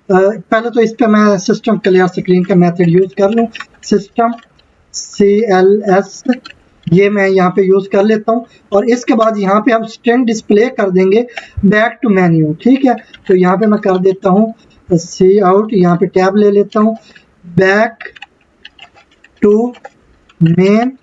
पहले तो इस पे मैं सिस्टम क्लियर स्क्रीन का मेथड यूज कर लूँ, सिस्टम CLS ये मैं यहाँ पे यूज कर लेता हूँ। और इसके बाद यहाँ पे हम स्ट्रिंग डिस्प्ले कर देंगे बैक टू मेन्यू, ठीक है। तो यहाँ पे मैं कर देता हूँ सी आउट, यहाँ पे टैब ले लेता हूँ, बैक टू मेन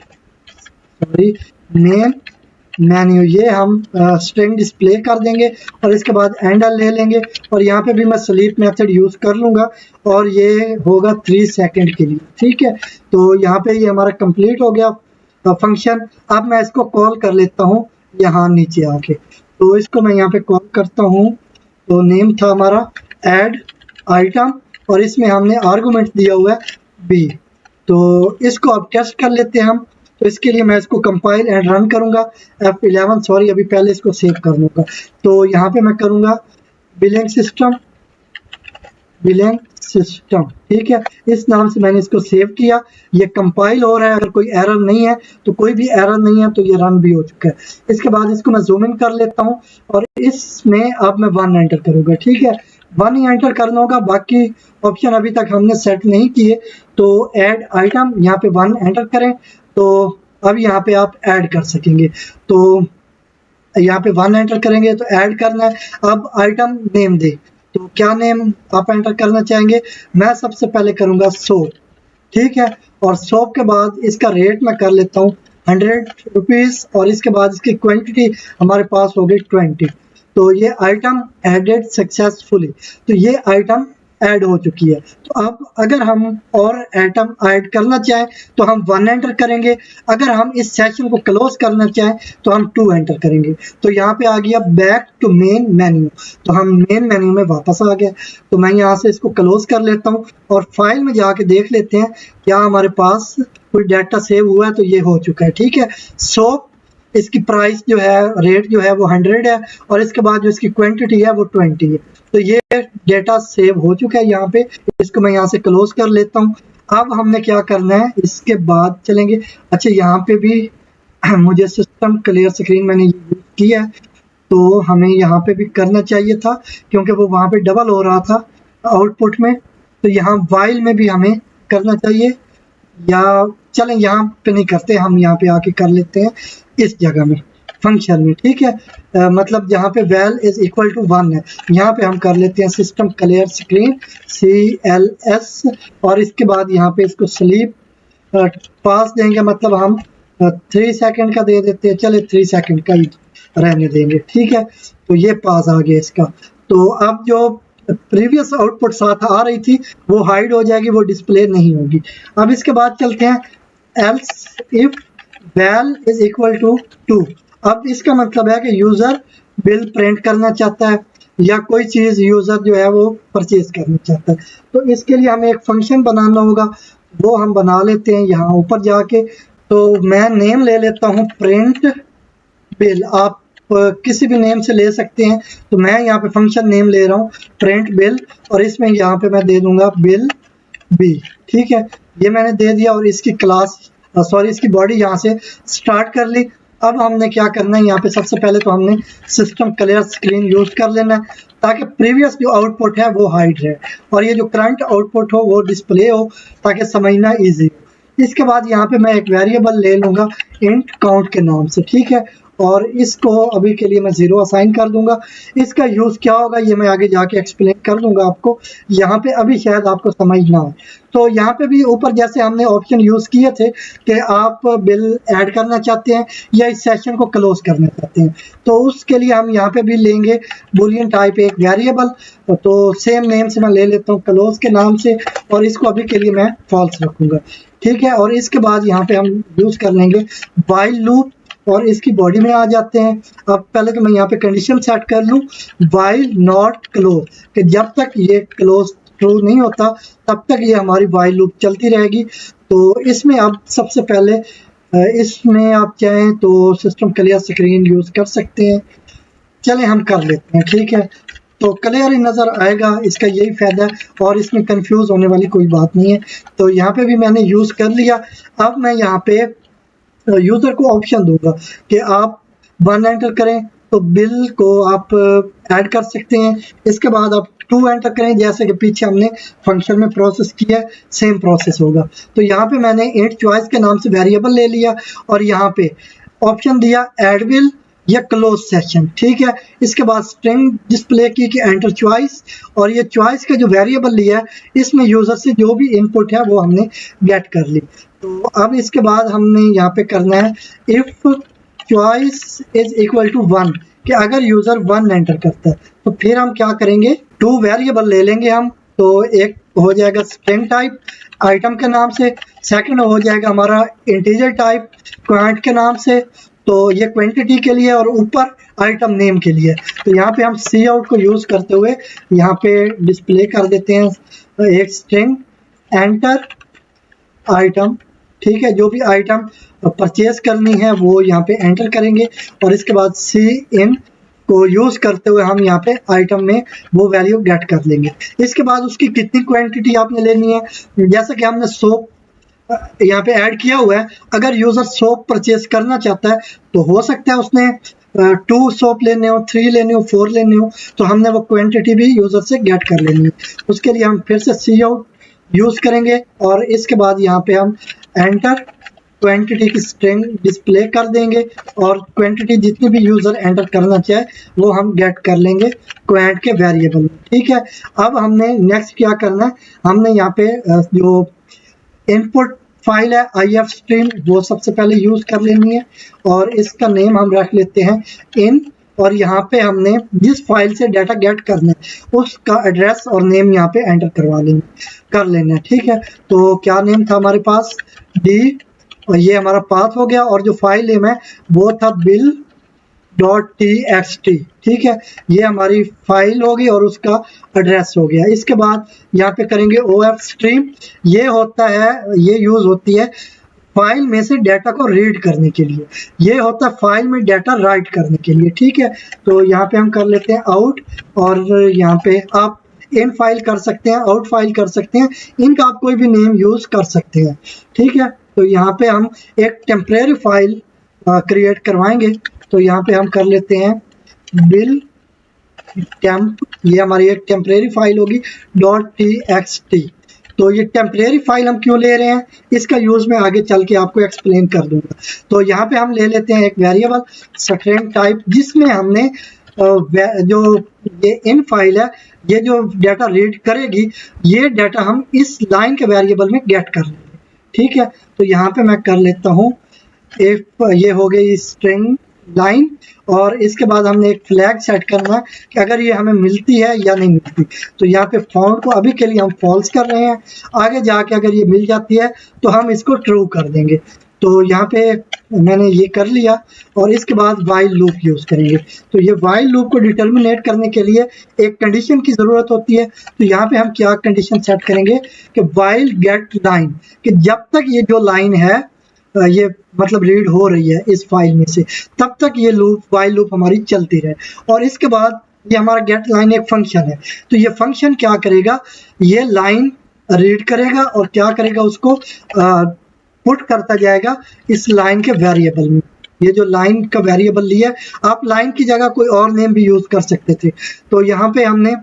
मेन्यू, ये हम स्ट्रिंग डिस्प्ले कर देंगे। और इसके बाद एंडल ले लेंगे और यहाँ पे भी मैं स्लीप मेथड यूज कर लूँगा और ये होगा 3 सेकंड के लिए, ठीक है। तो यहाँ पे ये हमारा कंप्लीट हो गया फंक्शन। अब मैं इसको कॉल कर लेता हूँ यहाँ नीचे आके, तो इसको मैं यहाँ पे कॉल करता हूँ। तो नेम था हमारा ऐड आइटम और इसमें हमने आर्गुमेंट दिया हुआ है बी। तो इसको अब टेस्ट कर लेते हैं हम। तो इसके लिए मैं इसको कंपाइल एंड रन करूंगा F11, सॉरी अभी पहले इसको सेव कर लूंगा। तो यहाँ पे मैं करूंगा बिलिंग सिस्टम, ठीक है, इस नाम से मैंने इसको सेव किया। ये कंपाइल हो रहा है, अगर कोई एरर नहीं है तो कोई भी एरर नहीं है तो ये रन भी हो चुका है। इसके बाद इसको मैं जूम इन कर लेता हूँ और इसमें अब मैं 1 एंटर करूंगा, ठीक है, 1 ही एंटर करना होगा, बाकी ऑप्शन अभी तक हमने सेट नहीं किए। तो ऐड आइटम यहाँ पे 1 एंटर करें तो अब यहाँ पे आप ऐड कर सकेंगे। तो यहाँ पे 1 एंटर करेंगे तो ऐड करना है। अब आइटम नेम दे, तो क्या नेम आप एंटर करना चाहेंगे, मैं सबसे पहले करूँगा सोप, ठीक है। और सोप के बाद इसका रेट मैं कर लेता हूँ 100 रुपीज़ और इसके बाद इसकी क्वांटिटी हमारे पास हो गई 20। तो ये आइटम एडेड सक्सेसफुली, तो ये आइटम ऐड हो चुकी है। तो अब अगर हम और आइटम ऐड करना चाहें तो हम 1 एंटर करेंगे, अगर हम इस सेशन को क्लोज करना चाहें तो हम 2 एंटर करेंगे। तो यहाँ पे आ गया बैक टू मेन मेन्यू, तो हम मेन मेन्यू में वापस आ गए। तो मैं यहाँ से इसको क्लोज कर लेता हूँ और फाइल में जाके देख लेते हैं क्या हमारे पास कोई डाटा सेव हुआ है। तो ये हो चुका है, ठीक है। सोप इसकी प्राइस जो है, रेट जो है वो 100 है और इसके बाद जो इसकी क्वांटिटी है वो 20 है। तो ये डेटा सेव हो चुका है यहाँ पे, इसको मैं यहाँ से क्लोज कर लेता हूँ। अब हमने क्या करना है, इसके बाद चलेंगे, अच्छा यहाँ पे भी मुझे सिस्टम क्लियर स्क्रीन मैंने यूज किया है तो हमें यहाँ पे भी करना चाहिए था क्योंकि वो वहाँ पे डबल हो रहा था आउटपुट में। तो यहाँ वाइल में भी हमें करना चाहिए, या चलें यहाँ पे नहीं करते, हम यहाँ पे आके कर लेते हैं इस जगह में फंक्शन में, ठीक है। मतलब जहाँ पे वैल इज इक्वल टू 1 है, यहाँ पे हम कर लेते हैं सिस्टम क्लियर स्क्रीन CLS और इसके बाद यहाँ पे इसको स्लीप पास देंगे, मतलब हम 3 सेकंड का दे देते हैं, चले 3 सेकंड का ही रहने देंगे, ठीक है। तो ये पास आ गया इसका। तो अब जो प्रीवियस आउटपुट साथ आ रही थी वो हाइड हो जाएगी, वो डिस्प्ले नहीं होगी। अब इसके बाद चलते हैं else if val is equal to 2। अब इसका मतलब है कि यूजर बिल प्रिंट करना चाहता है या कोई चीज यूजर जो है वो परचेज करना चाहता है। तो इसके लिए हमें एक फंक्शन बनाना होगा, वो हम बना लेते हैं यहाँ ऊपर जाके। तो मैं नेम ले लेता हूँ प्रिंट बिल, आप किसी भी नेम से ले सकते हैं। तो मैं यहाँ पे फंक्शन नेम ले रहा हूँ प्रिंट बिल और इसमें यहाँ पे मैं दे दूंगा बिल बी, ठीक है, ये मैंने दे दिया। और इसकी क्लास इसकी बॉडी यहाँ से स्टार्ट कर ली। अब हमने क्या करना है, यहाँ पे सबसे पहले तो हमने सिस्टम क्लियर स्क्रीन यूज कर लेना है ताकि प्रीवियस जो आउटपुट है वो हाइड रहे और ये जो करंट आउटपुट हो वो डिस्प्ले हो ताकि समझना इजी हो। इसके बाद यहाँ पे मैं एक वेरिएबल ले लूँगा इंट काउंट के नाम से, ठीक है, और इसको अभी के लिए मैं 0 असाइन कर दूंगा। इसका यूज़ क्या होगा ये मैं आगे जाके एक्सप्लेन कर दूंगा आपको, यहाँ पे अभी शायद आपको समझ ना आए। तो यहाँ पे भी ऊपर जैसे हमने ऑप्शन यूज़ किए थे कि आप बिल ऐड करना चाहते हैं या इस सेशन को क्लोज करना चाहते हैं, तो उसके लिए हम यहाँ पे भी लेंगे बूलियन टाइप एक वेरिएबल। तो सेम नेम से मैं ले लेता हूँ क्लोज के नाम से और इसको अभी के लिए मैं फॉल्स रखूँगा, ठीक है। और इसके बाद यहाँ पे हम यूज़ कर लेंगे वाइल लूप और इसकी बॉडी में आ जाते हैं। अब पहले तो मैं यहाँ पे कंडीशन सेट कर लूँ वाइल नॉट क्लोज, कि जब तक ये क्लोज ट्रू नहीं होता तब तक ये हमारी वाइल लूप चलती रहेगी। तो इसमें अब सबसे पहले इसमें आप चाहें तो सिस्टम क्लियर स्क्रीन यूज़ कर सकते हैं, चलें हम कर लेते हैं, ठीक है। तो क्लियर ही नज़र आएगा, इसका यही फ़ायदा है और इसमें कंफ्यूज होने वाली कोई बात नहीं है। तो यहाँ पे भी मैंने यूज़ कर लिया। अब मैं यहाँ पे यूज़र को ऑप्शन दूंगा कि आप 1 एंटर करें तो बिल को आप ऐड कर सकते हैं, इसके बाद आप 2 एंटर करें जैसे कि पीछे हमने फंक्शन में प्रोसेस किया, सेम प्रोसेस होगा। तो यहाँ पे मैंने इंट चॉइस के नाम से वेरिएबल ले लिया और यहाँ पे ऑप्शन दिया ऐड बिल या क्लोज सेशन, ठीक है। इसके बाद स्ट्रिंग डिस्प्ले की कि एंटर चॉइस, और ये चॉइस का जो वेरिएबल लिया है इसमें यूज़र से जो भी इनपुट है वो हमने गेट कर ली। तो अब इसके बाद हमने यहाँ पे करना है if choice is equal to 1, कि अगर यूज़र 1 एंटर करता है तो फिर हम क्या करेंगे, 2 वेरिएबल ले लेंगे हम। तो एक हो जाएगा स्ट्रिंग टाइप आइटम के नाम से, सेकंड हो जाएगा हमारा इंटीजर टाइप क्वांट के नाम से, तो ये क्वांटिटी के लिए, और ऊपर आइटम नेम के लिए। तो यहाँ पे हम सी आउट को यूज़ करते हुए यहाँ पे डिस्प्ले कर देते हैं एक स्ट्रिंग एंटर आइटम, ठीक है। जो भी आइटम परचेज करनी है वो यहाँ पे एंटर करेंगे, और इसके बाद सी इन को यूज़ करते हुए हम यहाँ पे आइटम में वो वैल्यू गेट कर लेंगे। इसके बाद उसकी कितनी क्वांटिटी आपने लेनी है, जैसे कि हमने सोप यहाँ पे ऐड किया हुआ है, अगर यूज़र सोप परचेज करना चाहता है तो हो सकता है उसने 2 सोप लेने हो, 3 लेने हो, 4 लेने हो, तो हमने वो क्वांटिटी भी यूज़र से गेट कर लेनी है। उसके लिए हम फिर से सी आउट यूज़ करेंगे और इसके बाद यहाँ पे हम एंटर क्वांटिटी की स्ट्रिंग डिस्प्ले कर देंगे, और क्वांटिटी जितनी भी यूज़र एंटर करना चाहे वो हम गेट कर लेंगे क्वांट के वेरिएबल में, ठीक है। अब हमने नेक्स्ट क्या करना है, हमने यहाँ पे जो इनपुट फाइल है IF स्ट्रीम वो सबसे पहले यूज़ कर लेनी है, और इसका नेम हम रख लेते हैं इन, और यहाँ पे हमने जिस फाइल से डाटा गेट करना है उसका एड्रेस और नेम यहाँ पे एंटर कर लेना है, ठीक है। तो क्या नेम था हमारे पास, डी, और ये हमारा पाथ हो गया, और जो फाइल नेम है वो था bill.txt, ठीक है। ये हमारी फाइल होगी और उसका एड्रेस हो गया। इसके बाद यहाँ पे करेंगे OF स्ट्रीम, ये होता है, ये यूज़ होती है फाइल में से डाटा को रीड करने के लिए, ये होता है फाइल में डाटा राइट करने के लिए, ठीक है। तो यहाँ पे हम कर लेते हैं आउट, और यहाँ पे आप इन फाइल कर सकते हैं, आउट फाइल कर सकते हैं, इनका आप कोई भी नेम यूज़ कर सकते हैं, ठीक है। तो यहाँ पे हम एक टेम्परेरी फाइल क्रिएट करवाएंगे, तो यहाँ पे हम कर लेते हैं बिल टेम्प, ये हमारी एक टेम्परेरी फाइल होगी .txt। तो ये टेम्परेरी फाइल हम क्यों ले रहे हैं, इसका यूज़ मैं आगे चल के आपको एक्सप्लेन कर दूंगा। तो यहाँ पे हम ले लेते हैं एक वेरिएबल स्ट्रिंग टाइप, जिसमें हमने जो ये इन फाइल है, ये जो डाटा रीड करेगी, ये डाटा हम इस लाइन के वेरिएबल में गेट कर लेंगे, ठीक है। तो यहाँ पे मैं कर लेता हूँ इफ, ये हो गई स्ट्रिंग लाइन, और इसके बाद हमने एक फ्लैग सेट करना है कि अगर ये हमें मिलती है या नहीं मिलती। तो यहाँ पे फाउंड को अभी के लिए हम फॉल्स कर रहे हैं, आगे जाके अगर ये मिल जाती है तो हम इसको ट्रू कर देंगे। तो यहाँ पे मैंने ये कर लिया, और इसके बाद वाइल लूप यूज़ करेंगे। तो ये वाइल लूप को डिटर्मिनेट करने के लिए एक कंडीशन की ज़रूरत होती है। तो यहाँ पे हम क्या कंडीशन सेट करेंगे कि वाइल गेट लाइन, कि जब तक ये जो लाइन है ये मतलब रीड हो रही है इस फाइल में से, तब तक ये लूप वाइल लूप हमारी चलती रहे। और इसके बाद ये हमारा गेट लाइन एक फंक्शन है, तो ये फंक्शन क्या करेगा, ये लाइन रीड करेगा और क्या करेगा, उसको पुट करता जाएगा इस लाइन के वेरिएबल में। ये जो लाइन का वेरिएबल लिया, आप लाइन की जगह कोई और नेम भी यूज़ कर सकते थे। तो यहाँ पे हमने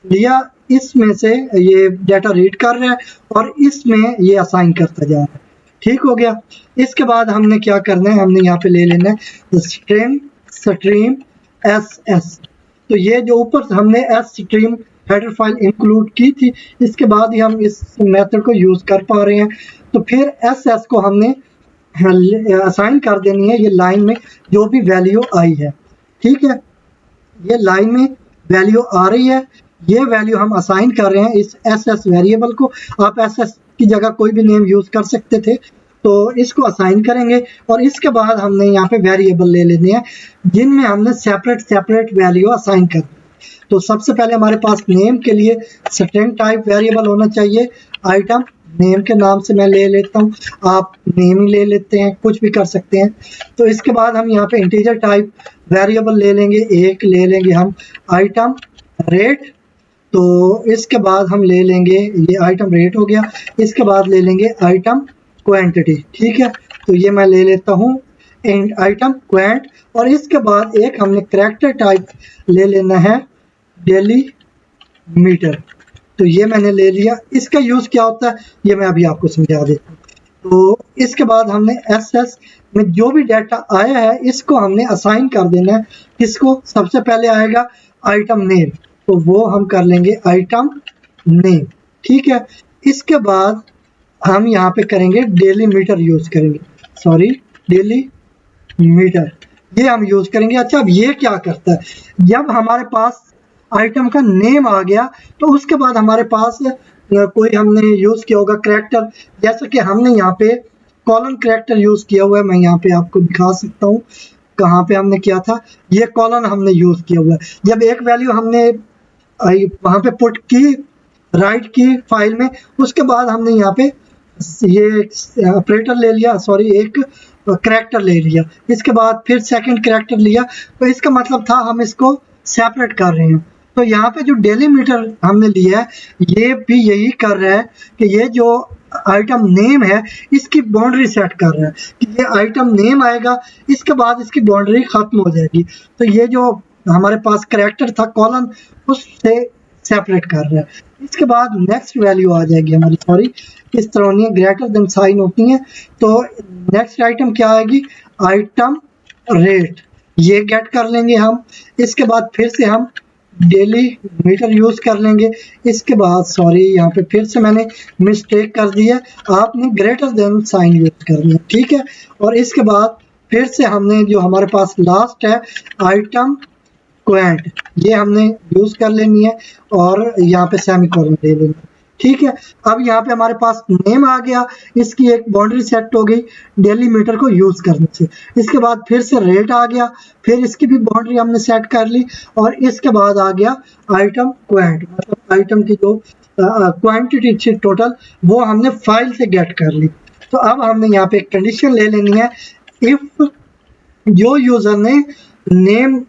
लिया, इसमें से ये डाटा रीड कर रहा है और इसमें ये असाइन करता जा रहा है, ठीक हो गया। इसके बाद हमने क्या करना है, हमने यहाँ पे ले लेना है स्ट्रिंग स्ट्रीम SS। तो ये जो ऊपर हमने S stream header file include की थी, इसके बाद ही हम इस मेथड को यूज़ कर पा रहे हैं। तो फिर SS को हमने असाइन कर देनी है ये लाइन में जो भी वैल्यू आई है, ठीक है। ये लाइन में वैल्यू आ रही है, ये वैल्यू हम असाइन कर रहे हैं इस SS वेरिएबल को। आप SS की जगह कोई भी नेम यूज़ कर सकते थे, तो इसको असाइन करेंगे। और इसके बाद हमने यहाँ पे वेरिएबल ले लेने हैं जिनमें हमने सेपरेट वैल्यू असाइन कर। तो सबसे पहले हमारे पास नेम के लिए स्ट्रिंग टाइप वेरिएबल होना चाहिए, आइटम नेम के नाम से मैं ले लेता हूँ, आप नेम ही ले लेते हैं, कुछ भी कर सकते हैं। तो इसके बाद हम यहाँ पे इंटीजर टाइप वेरिएबल ले लेंगे, एक ले लेंगे हम आइटम रेट। तो इसके बाद हम ले लेंगे, ये आइटम रेट हो गया, इसके बाद ले लेंगे आइटम क्वांटिटी, ठीक है। तो ये मैं ले लेता हूँ एंड आइटम क्वांट, और इसके बाद एक हमने करैक्टर टाइप ले लेना है डेली मीटर। तो ये मैंने ले लिया। इसका यूज क्या होता है ये मैं अभी आपको समझा देता हूँ। तो इसके बाद हमने एसएस में जो भी डाटा आया है इसको हमने असाइन कर देना है। किसको? सबसे पहले आएगा आइटम नेम, तो वो हम कर लेंगे आइटम नेम, ठीक है। इसके बाद हम यहाँ पे करेंगे डेली मीटर यूज करेंगे, सॉरी डेली मीटर ये हम यूज करेंगे। अच्छा, अब ये क्या करता है, जब हमारे पास आइटम का नेम आ गया तो उसके बाद हमारे पास कोई हमने यूज किया होगा करैक्टर, जैसे कि हमने यहाँ पे कॉलन करैक्टर यूज किया हुआ है। मैं यहाँ पे आपको दिखा सकता हूँ कहाँ पे हमने किया था। ये कॉलन हमने यूज किया हुआ है। जब एक वैल्यू हमने वहां पे पुट की, राइट की फाइल में, उसके बाद हमने यहाँ पे ये ऑपरेटर ले लिया, सॉरी एक करैक्टर ले लिया, इसके बाद फिर सेकंड करैक्टर लिया, तो इसका मतलब था हम इसको सेपरेट कर रहे हैं। तो यहाँ पे जो डेली मीटर हमने लिया है ये भी यही कर रहा है कि ये जो आइटम नेम है इसकी बाउंड्री सेट कर रहा है कि ये आइटम नेम आएगा, इसके बाद इसकी बाउंड्री खत्म हो जाएगी। तो ये जो हमारे पास करैक्टर था कॉलन, उससे सेपरेट कर रहा है। इसके बाद नेक्स्ट वैल्यू आ जाएगी हमारी, सॉरी इस तरह नहीं है, ग्रेटर देन साइन होती है। तो नेक्स्ट आइटम क्या आएगी, आइटम रेट, ये गेट कर लेंगे हम। इसके बाद फिर से हम डेली मीटर यूज कर लेंगे। इसके बाद सॉरी यहाँ पे फिर से मैंने मिस्टेक कर दी है, आपने ग्रेटर देन साइन यूज करना है, ठीक है। और इसके बाद फिर से हमने जो हमारे पास लास्ट है आइटम क्वांट, ये हमने यूज कर लेनी है और यहाँ पे सेमीकोलन दे लेंगे, ठीक है। अब यहाँ पे हमारे पास नेम आ गया, इसकी एक बाउंड्री सेट हो गई डेली मीटर को यूज करने से। इसके बाद फिर से रेट आ गया, फिर इसकी भी बाउंड्री हमने सेट कर ली, और इसके बाद आ गया आइटम क्वांट, मतलब आइटम की जो क्वांटिटी थी टोटल वो हमने फाइल से गेट कर ली। तो अब हमने यहाँ पे एक कंडीशन ले लेनी है, इफ जो यूजर ने नेम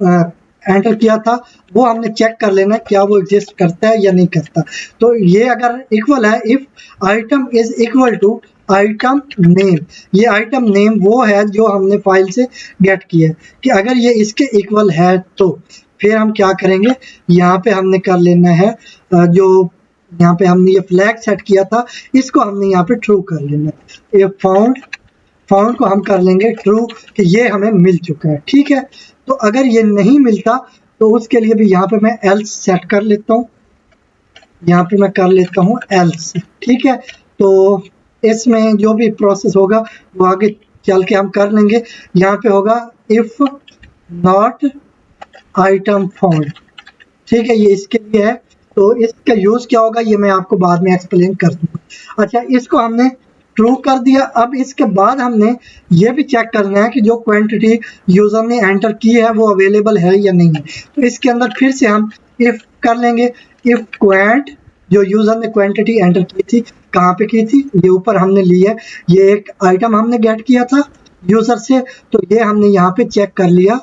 एंटर किया था वो हमने चेक कर लेना है क्या वो एग्जिस्ट करता है या नहीं करता। तो ये अगर इक्वल है, if item is equal to item name, ये आइटम नेम वो है जो हमने फाइल से गेट किया है, कि अगर ये इसके इक्वल है तो फिर हम क्या करेंगे, यहाँ पे हमने कर लेना है जो यहाँ पे हमने ये फ्लैग सेट किया था इसको हमने यहाँ पे ट्रू कर लेना है। ये फाउंड को हम कर लेंगे ट्रू कि ये हमें मिल चुका है, ठीक है। तो अगर ये नहीं मिलता तो उसके लिए भी यहाँ पे मैं एल्स सेट कर लेता हूँ, यहाँ पे मैं कर लेता हूँ एल्स, ठीक है। तो इसमें जो भी प्रोसेस होगा वो आगे चल के हम कर लेंगे। यहाँ पे होगा इफ नॉट आइटम फाउंड, ठीक है, ये इसके लिए है। तो इसका यूज क्या होगा ये मैं आपको बाद में एक्सप्लेन कर दूंगा। अच्छा, इसको हमने ट्रू कर दिया। अब इसके बाद हमने ये भी चेक करना है कि जो क्वांटिटी यूजर ने एंटर की है वो अवेलेबल है या नहीं है। तो इसके अंदर फिर से हम इफ कर लेंगे, इफ क्वांट, जो यूजर ने क्वांटिटी एंटर की थी कहाँ पे की थी, ये ऊपर हमने ली है, ये एक आइटम हमने गेट किया था यूजर से, तो ये हमने यहाँ पे चेक कर लिया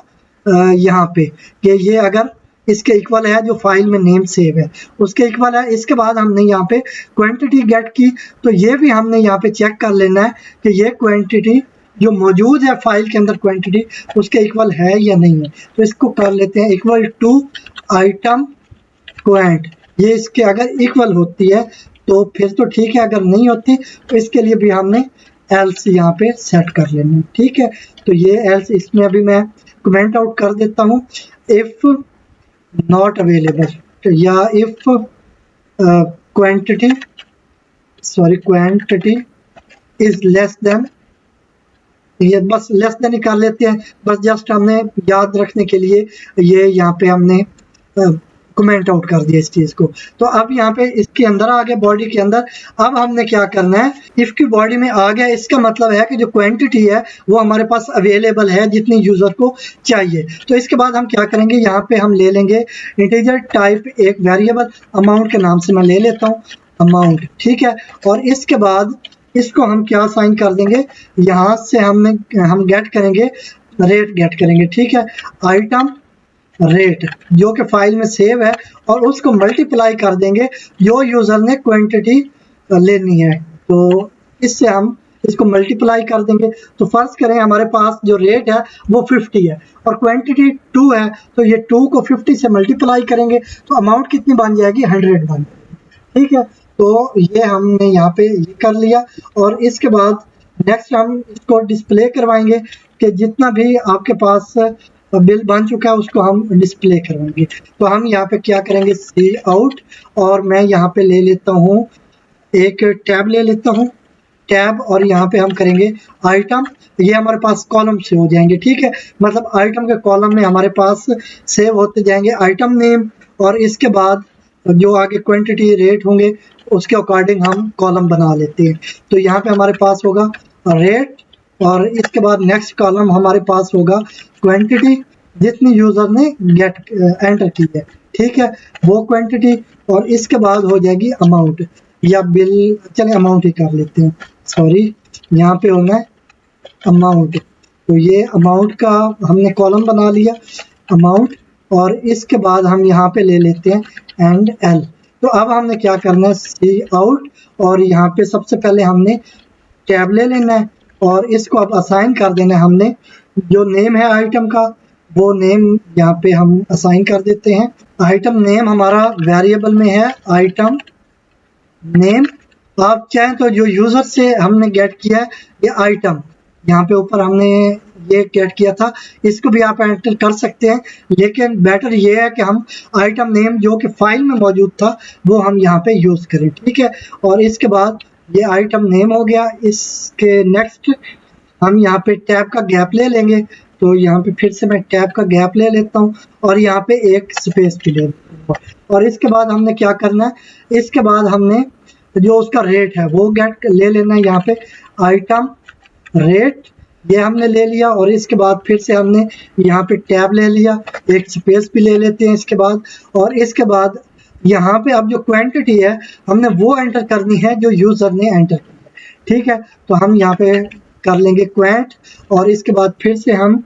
यहाँ पे कि ये अगर इसके इक्वल है जो फाइल में नेम सेव है उसके इक्वल है। इसके बाद हमने यहाँ पे क्वांटिटी गेट की, तो ये भी हमने यहाँ पे चेक कर लेना है कि ये क्वांटिटी जो मौजूद है फाइल के अंदर क्वांटिटी उसके इक्वल है या नहीं है। तो इसको कर लेते हैं इक्वल टू आइटम क्वांट, ये इसके अगर इक्वल होती है तो फिर तो ठीक है, अगर नहीं होती तो इसके लिए भी हमने एल्स यहाँ पे सेट कर लेना है, ठीक है। तो ये एल्स इसमें अभी मैं कमेंट आउट कर देता हूँ, इफ नॉट अवेलेबल, तो या if quantity is less than, ये बस लेस देन ही कर लेते हैं, बस जस्ट हमने याद रखने के लिए ये यहाँ पे हमने कमेंट आउट कर दिया इस चीज को। तो अब यहाँ पे इसके अंदर आ गया बॉडी के अंदर। अब हमने क्या करना है, इफ की बॉडी में आ गया, इसका मतलब है कि जो क्वांटिटी है वो हमारे पास अवेलेबल है जितनी यूजर को चाहिए। तो इसके बाद हम क्या करेंगे, यहाँ पे हम ले लेंगे इंटीजर टाइप एक वेरिएबल अमाउंट के नाम से मैं ले लेता हूँ अमाउंट, ठीक है। और इसके बाद इसको हम क्या साइन कर देंगे, यहाँ से हम गेट करेंगे रेट गेट करेंगे, ठीक है, आइटम रेट जो कि फाइल में सेव है, और उसको मल्टीप्लाई कर देंगे जो यूजर ने क्वांटिटी लेनी है। तो इससे हम इसको मल्टीप्लाई कर देंगे। तो फर्ज करें हमारे पास जो रेट है वो 50 है और क्वांटिटी 2 है, तो ये 2 को 50 से मल्टीप्लाई करेंगे तो अमाउंट कितनी बन जाएगी, 100 बन जाएगी। ठीक है, तो ये हमने यहाँ पे ये कर लिया और इसके बाद नेक्स्ट हम इसको डिस्प्ले करवाएंगे कि जितना भी आपके पास बिल बन चुका है उसको हम डिस्प्ले करवाएंगे। तो हम यहाँ पे क्या करेंगे, सी आउट, और मैं यहाँ पे ले लेता हूँ एक टैब ले लेता हूँ, टैब, और यहाँ पे हम करेंगे आइटम। ये हमारे पास कॉलम से हो जाएंगे। ठीक है, मतलब आइटम के कॉलम में हमारे पास सेव होते जाएंगे आइटम नेम, और इसके बाद जो आगे क्वांटिटी रेट होंगे उसके अकॉर्डिंग हम कॉलम बना लेते हैं। तो यहाँ पे हमारे पास होगा रेट और इसके बाद नेक्स्ट कॉलम हमारे पास होगा क्वांटिटी जितनी यूजर ने गेट एंटर की है। ठीक है, वो क्वांटिटी, और इसके बाद हो जाएगी अमाउंट या बिल। चलिए अमाउंट ही कर लेते हैं, सॉरी, यहाँ पे होना है अमाउंट। तो ये अमाउंट का हमने कॉलम बना लिया अमाउंट, और इसके बाद हम यहाँ पे ले लेते हैं एंड एल। तो अब हमने क्या करना है, सी आउट, और यहाँ पे सबसे पहले हमने टैब ले लेना है और इसको अब असाइन कर देना है। हमने जो नेम है आइटम का वो नेम यहाँ पे हम असाइन कर देते हैं। आइटम नेम हमारा वेरिएबल में है आइटम नेम। आप चाहें तो जो यूजर से हमने गेट किया है ये आइटम, यहाँ पे ऊपर हमने ये गेट किया था, इसको भी आप एंटर कर सकते हैं, लेकिन बेटर ये है कि हम आइटम नेम जो कि फाइल में मौजूद था वो हम यहाँ पे यूज करें। ठीक है, और इसके बाद ये आइटम नेम हो गया। इसके नेक्स्ट हम यहाँ पे टैब का गैप ले लेंगे। तो यहाँ पे फिर से मैं टैब का गैप ले लेता हूँ और यहाँ पे एक स्पेस भी ले लेता हूँ। और इसके बाद हमने क्या करना है, इसके बाद हमने जो उसका रेट है वो गेट ले लेना है। यहाँ पे आइटम रेट ये हमने ले लिया और इसके बाद फिर से हमने यहाँ पे टैब ले लिया, एक स्पेस भी ले लेते हैं इसके बाद। और इसके बाद यहाँ पे अब जो क्वांटिटी है हमने वो एंटर करनी है जो यूजर ने एंटर किया। ठीक है, तो हम यहाँ पे कर लेंगे क्वांट, और इसके बाद फिर से हम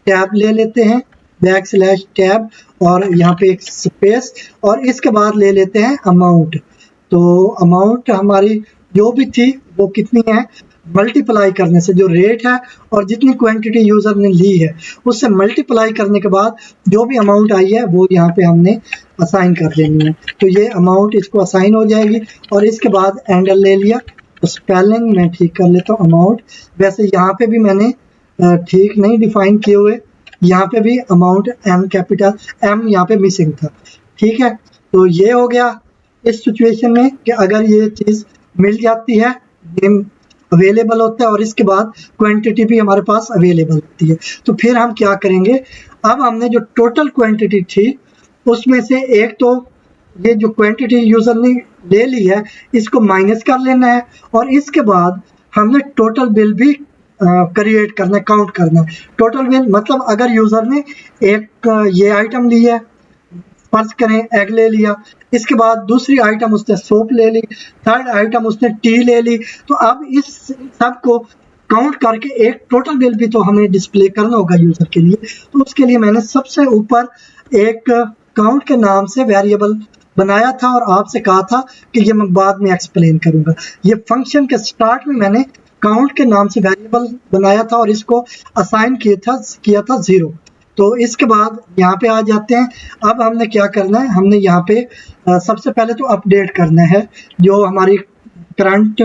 टैब ले लेते हैं \टैब और यहाँ पे एक स्पेस, और इसके बाद ले लेते हैं अमाउंट। तो अमाउंट हमारी जो भी थी वो कितनी है, मल्टीप्लाई करने से जो रेट है और जितनी क्वांटिटी यूजर ने ली है उससे मल्टीप्लाई करने के बाद जो भी अमाउंट आई है वो यहाँ पे हमने असाइन कर देनी है। तो ये अमाउंट इसको असाइन हो जाएगी। और इसके बाद एंडल ले लिया, तो स्पेलिंग मैं ठीक कर लेता हूँ अमाउंट। वैसे यहाँ पे भी मैंने ठीक नहीं डिफाइन किए हुए, यहाँ पे भी अमाउंट एम कैपिटल, एम यहाँ पे मिसिंग था। ठीक है, तो ये हो गया इस सिचुएशन में कि अगर ये चीज़ मिल जाती है, नेम अवेलेबल होता है और इसके बाद क्वांटिटी भी हमारे पास अवेलेबल होती है, तो फिर हम क्या करेंगे, अब हमने जो टोटल क्वांटिटी थी उसमें से एक तो ये जो क्वांटिटी यूजर ने ले ली है इसको माइनस कर लेना है, और इसके बाद हमने टोटल बिल भी क्रिएट करना है, काउंट करना है। टोटल बिल मतलब अगर यूजर ने एक ये आइटम ली है, फर्ज करें एग ले लिया, इसके बाद दूसरी आइटम उसने सोप ले ली, थर्ड आइटम उसने टी ले ली, तो अब इस सब को काउंट करके एक टोटल बिल भी तो हमें डिस्प्ले करना होगा यूजर के लिए। तो उसके लिए मैंने सबसे ऊपर एक काउंट के नाम से वेरिएबल बनाया था और आपसे कहा था कि ये मैं बाद में एक्सप्लेन करूंगा। ये फंक्शन के स्टार्ट में मैंने काउंट के नाम से वेरिएबल बनाया था और इसको असाइन किया था 0। तो इसके बाद यहाँ पे आ जाते हैं। अब हमने क्या करना है, हमने यहाँ पे सबसे पहले तो अपडेट करना है, जो हमारी करंट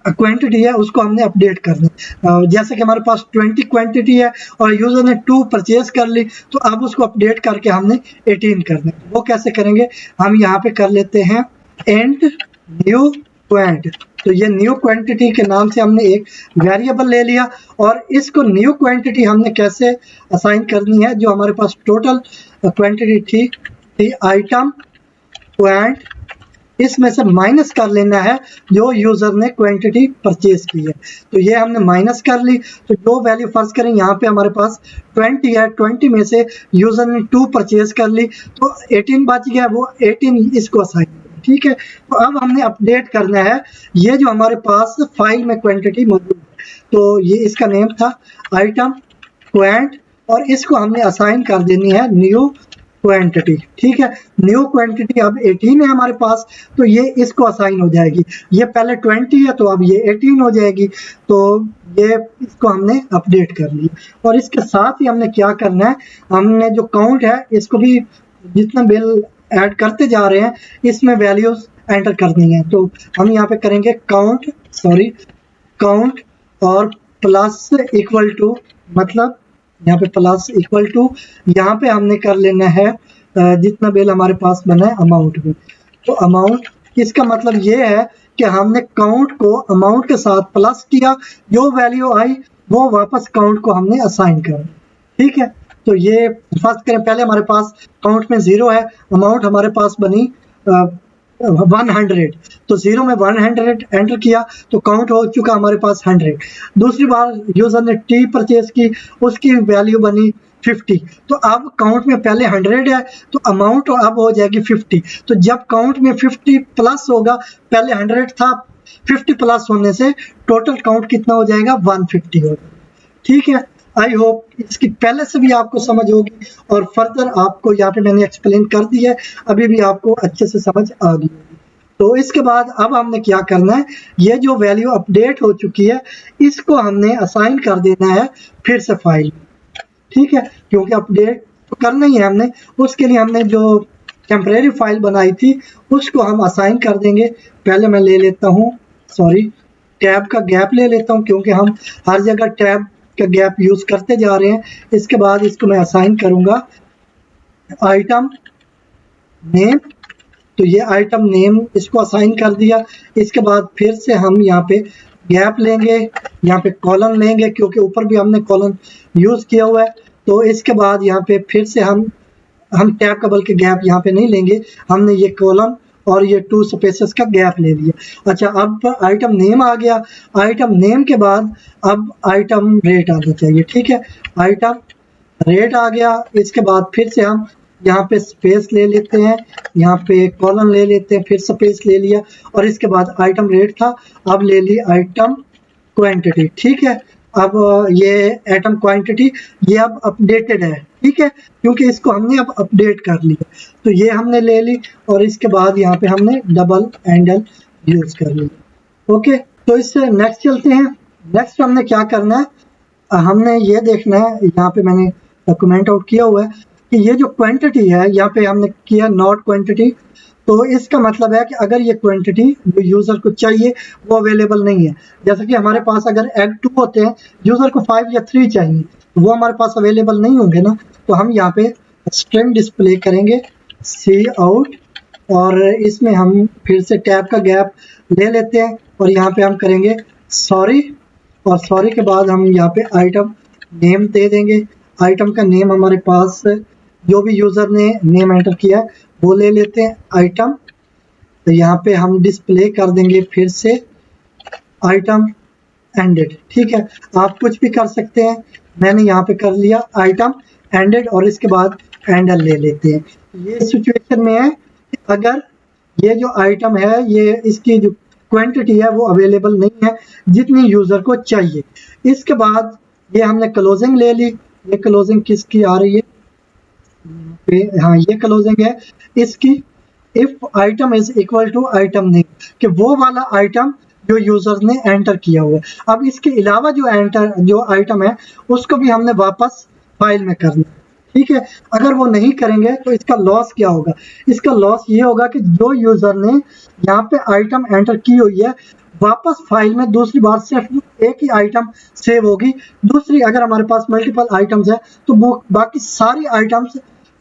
क्वांटिटी है उसको हमने अपडेट करना है। जैसे कि हमारे पास 20 क्वांटिटी है और यूजर ने 2 परचेज कर ली, तो अब उसको अपडेट करके हमने 18 करना है। वो कैसे करेंगे, हम यहाँ पे कर लेते हैं एंड न्यू क्वांट। तो ये न्यू क्वांटिटी के नाम से हमने एक वेरिएबल ले लिया और इसको न्यू क्वांटिटी हमने कैसे असाइन करनी है, जो हमारे पास टोटल क्वांटिटी थी आइटम क्वांट, इसमें से माइनस कर लेना है जो यूजर ने क्वांटिटी परचेज की है। तो ये हमने माइनस कर ली, तो जो वैल्यू फर्ज करें यहाँ पे हमारे पास 20 है, 20 में से यूजर ने 2 परचेज कर ली तो 18 बच गया, वो 18 इसको असाइन। ठीक है, तो अब हमने अपडेट करना है ये जो हमारे पास फाइल में क्वांटिटी मौजूद है, तो ये इसका नेम था आइटम क्वांट और इसको हमने असाइन कर देनी है न्यू क्वांटिटी, ठीक है। न्यू क्वांटिटी अब 18 है हमारे पास, तो ये इसको असाइन हो जाएगी। ये पहले 20 है तो अब ये 18 हो जाएगी, तो ये इसको हमने अपडेट कर लिया। और इसके साथ ही हमने क्या करना है, हमने जो काउंट है इसको भी जितना बिल ऐड करते जा रहे हैं इसमें वैल्यूज एंटर करनी है। तो हम यहाँ पे करेंगे काउंट और प्लस इक्वल टू, मतलब यहाँ पे प्लस इक्वल टू, यहाँ पे हमने कर लेना है जितना बिल हमारे पास बना है अमाउंट में। तो अमाउंट, इसका मतलब ये है कि हमने काउंट को अमाउंट के साथ प्लस किया, जो वैल्यू आई वो वापस काउंट को हमने असाइन कर, ठीक है। तो ये फर्स्ट करें, पहले हमारे पास काउंट में 0 है, अमाउंट हमारे पास बनी 100, तो 0 में 100 एंटर किया तो काउंट हो चुका हमारे पास 100। दूसरी बार यूजर ने टी परचेज की, उसकी वैल्यू बनी 50, तो अब काउंट में पहले 100 है तो अमाउंट अब हो जाएगी 50। तो जब काउंट में 50 प्लस होगा, पहले 100 था, 50 प्लस होने से टोटल काउंट कितना हो जाएगा, 150 हो जाएगा, ठीक है। आई होप इसकी पहले से भी आपको समझ होगी और फर्दर आपको यहाँ पे मैंने एक्सप्लेन कर दिया है, अभी भी आपको अच्छे से समझ आ गई होगी। तो इसके बाद अब हमने क्या करना है, ये जो वैल्यू अपडेट हो चुकी है इसको हमने असाइन कर देना है फिर से फाइल, ठीक है, क्योंकि अपडेट तो करना ही है हमने। उसके लिए हमने जो टेम्परेरी फाइल बनाई थी उसको हम असाइन कर देंगे। पहले मैं ले लेता हूँ, टैब का गैप ले लेता हूँ, क्योंकि हम हर जगह टैब का गैप यूज करते जा रहे हैं। इसके बाद इसको मैं असाइन करूंगा आइटम नेम, तो ये आइटम नेम इसको असाइन कर दिया। इसके बाद फिर से हम यहाँ पे गैप लेंगे, यहाँ पे कॉलन लेंगे, क्योंकि ऊपर भी हमने कॉलन यूज किया हुआ है। तो इसके बाद यहाँ पे फिर से हम टैब का बल्कि गैप यहाँ पे नहीं लेंगे, हमने ये कॉलन और ये 2 स्पेसेस का गैप ले लिया। अच्छा, अब आइटम नेम आ गया, आइटम नेम के बाद अब आइटम रेट आना चाहिए, ठीक है। आइटम रेट आ गया, इसके बाद फिर से हम यहाँ पे स्पेस ले लेते हैं, यहाँ पे कॉलम ले लेते हैं, फिर स्पेस ले लिया, और इसके बाद आइटम रेट था, अब ले ली आइटम क्वांटिटी, ठीक है। अब ये आइटम क्वांटिटी ये अब अपडेटेड है, ठीक है, क्योंकि इसको हमने अब अपडेट कर लिया। तो ये हमने ले ली और इसके बाद यहाँ पे हमने डबल हैंडल यूज कर लिया। ओके, तो इससे नेक्स्ट चलते हैं। नेक्स्ट हमने क्या करना है, हमने ये देखना है, यहाँ पे मैंने कमेंट आउट किया हुआ है कि ये जो क्वांटिटी है यहाँ पे हमने किया नॉट क्वांटिटी। तो इसका मतलब है कि अगर ये क्वांटिटी जो यूजर को चाहिए वो अवेलेबल नहीं है, जैसे कि हमारे पास अगर एग 2 होते हैं, यूजर को 5 या 3 चाहिए, तो वो हमारे पास अवेलेबल नहीं होंगे ना। तो हम यहाँ पे स्ट्रिंग डिस्प्ले करेंगे सी आउट, और इसमें हम फिर से टैब का गैप ले लेते हैं और यहाँ पे हम करेंगे सॉरी, और सॉरी के बाद हम यहाँ पे आइटम नेम दे देंगे। आइटम का नेम हमारे पास जो भी यूजर ने नेम एंटर किया है वो ले लेते हैं आइटम। तो यहाँ पे हम डिस्प्ले कर देंगे फिर से आइटम एंडेड, ठीक है। आप कुछ भी कर सकते हैं, मैंने यहाँ पे कर लिया आइटम एंडेड, और इसके बाद हैंडल ले लेते हैं। ये सिचुएशन में है कि अगर ये जो आइटम है ये इसकी जो क्वांटिटी है वो अवेलेबल नहीं है जितनी यूजर को चाहिए। इसके बाद ये हमने क्लोजिंग ले ली, ये क्लोजिंग किसकी आ रही है, हाँ ये क्लोजिंग है इसकी, if item is equal to item name, कि वो वाला आइटम जो यूजर ने एंटर किया हुआ है। अब इसके अलावा जो आइटम है उसको भी हमने वापस फाइल में करना है, ठीक है। अगर वो नहीं करेंगे तो इसका लॉस क्या होगा, इसका लॉस ये होगा कि जो यूजर ने यहाँ पे आइटम एंटर की हुई है वापस फाइल में दूसरी बार सिर्फ एक ही आइटम सेव होगी, दूसरी अगर हमारे पास मल्टीपल आइटम्स है तो वो बाकी सारी आइटम्स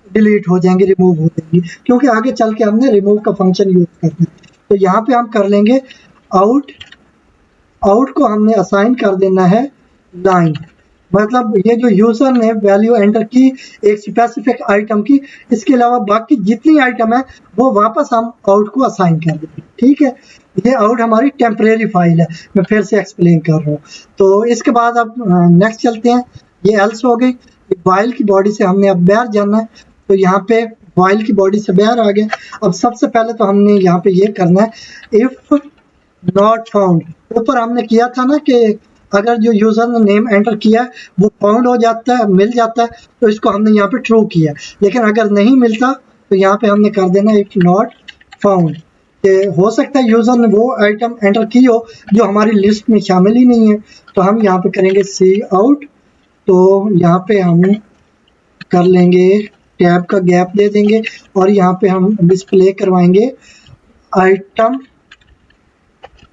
डिलीट हो जाएंगे, रिमूव हो जाएंगी, क्योंकि आगे चल के हमने रिमूव का फंक्शन यूज करना है। तो यहाँ पे हम कर लेंगे आउट को हमने असाइन कर देना है लाइन, मतलब ये जो यूजर ने वैल्यू एंटर की एक स्पेसिफिक आइटम की, इसके अलावा बाकी जितनी आइटम है वो वापस हम आउट को असाइन कर देंगे, ठीक है। ये आउट हमारी टेम्परेरी फाइल है, मैं फिर से एक्सप्लेन कर रहा हूँ। तो इसके बाद अब नेक्स्ट चलते हैं, ये एल्स हो गई। वाइल की बॉडी से हमने अब बाहर जाना है, तो यहाँ पे वाइल की बॉडी से बाहर आ गए। अब सबसे पहले तो हमने यहाँ पे ये करना है इफ नॉट फाउंड, ऊपर हमने किया था ना कि अगर जो यूज़र ने नेम एंटर किया है वो फाउंड हो जाता है, मिल जाता है, तो इसको हमने यहाँ पे ट्रू किया। लेकिन अगर नहीं मिलता तो यहाँ पे हमने कर देना इफ नॉट फाउंड। हो सकता है यूज़र ने वो आइटम एंटर की हो जो हमारी लिस्ट में शामिल ही नहीं है, तो हम यहाँ पे करेंगे सी आउट। तो यहाँ पे हम कर लेंगे टैब का गैप दे देंगे और यहाँ पे हम डिस्प्ले करवाएंगे आइटम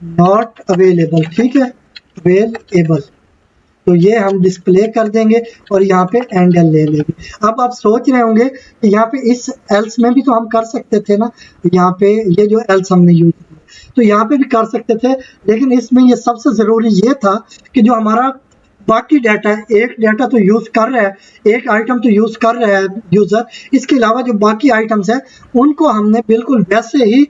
नॉट अवेलेबल, ठीक है, अवेलेबल। तो ये हम डिस्प्ले कर देंगे और यहाँ पे एंडल ले लेंगे। अब आप सोच रहे होंगे कि यहाँ पे इस एल्स में भी तो हम कर सकते थे ना, यहाँ पे ये जो एल्स हमने यूज किया तो यहाँ पे भी कर सकते थे, लेकिन इसमें ये सबसे ज़रूरी ये था कि जो हमारा बाकी डाटा है, एक डाटा तो यूज़ कर रहा है, एक आइटम तो यूज़ कर रहा है यूज़र, इसके अलावा जो बाकी आइटम्स हैं उनको हमने बिल्कुल वैसे ही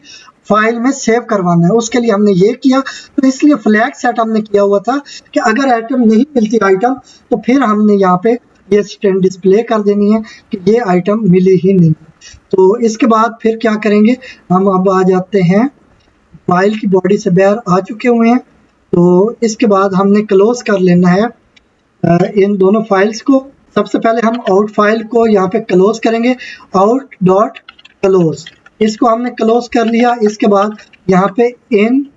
फाइल में सेव करवाना है। उसके लिए हमने ये किया, तो इसलिए फ्लैग सेट हमने किया हुआ था कि अगर आइटम नहीं मिलती आइटम तो फिर हमने यहाँ पे ये स्ट्रिंग डिस्प्ले कर देनी है कि ये आइटम मिली ही नहीं। तो इसके बाद फिर क्या करेंगे, हम अब आ जाते हैं फाइल की बॉडी से बाहर आ चुके हुए हैं। तो इसके बाद हमने क्लोज कर लेना है इन दोनों फाइल्स को। सबसे पहले हम आउट फाइल को यहाँ पे क्लोज करेंगे, आउट डॉट क्लोज, इसको हमने क्लोज कर लिया। इसके बाद यहाँ पे इन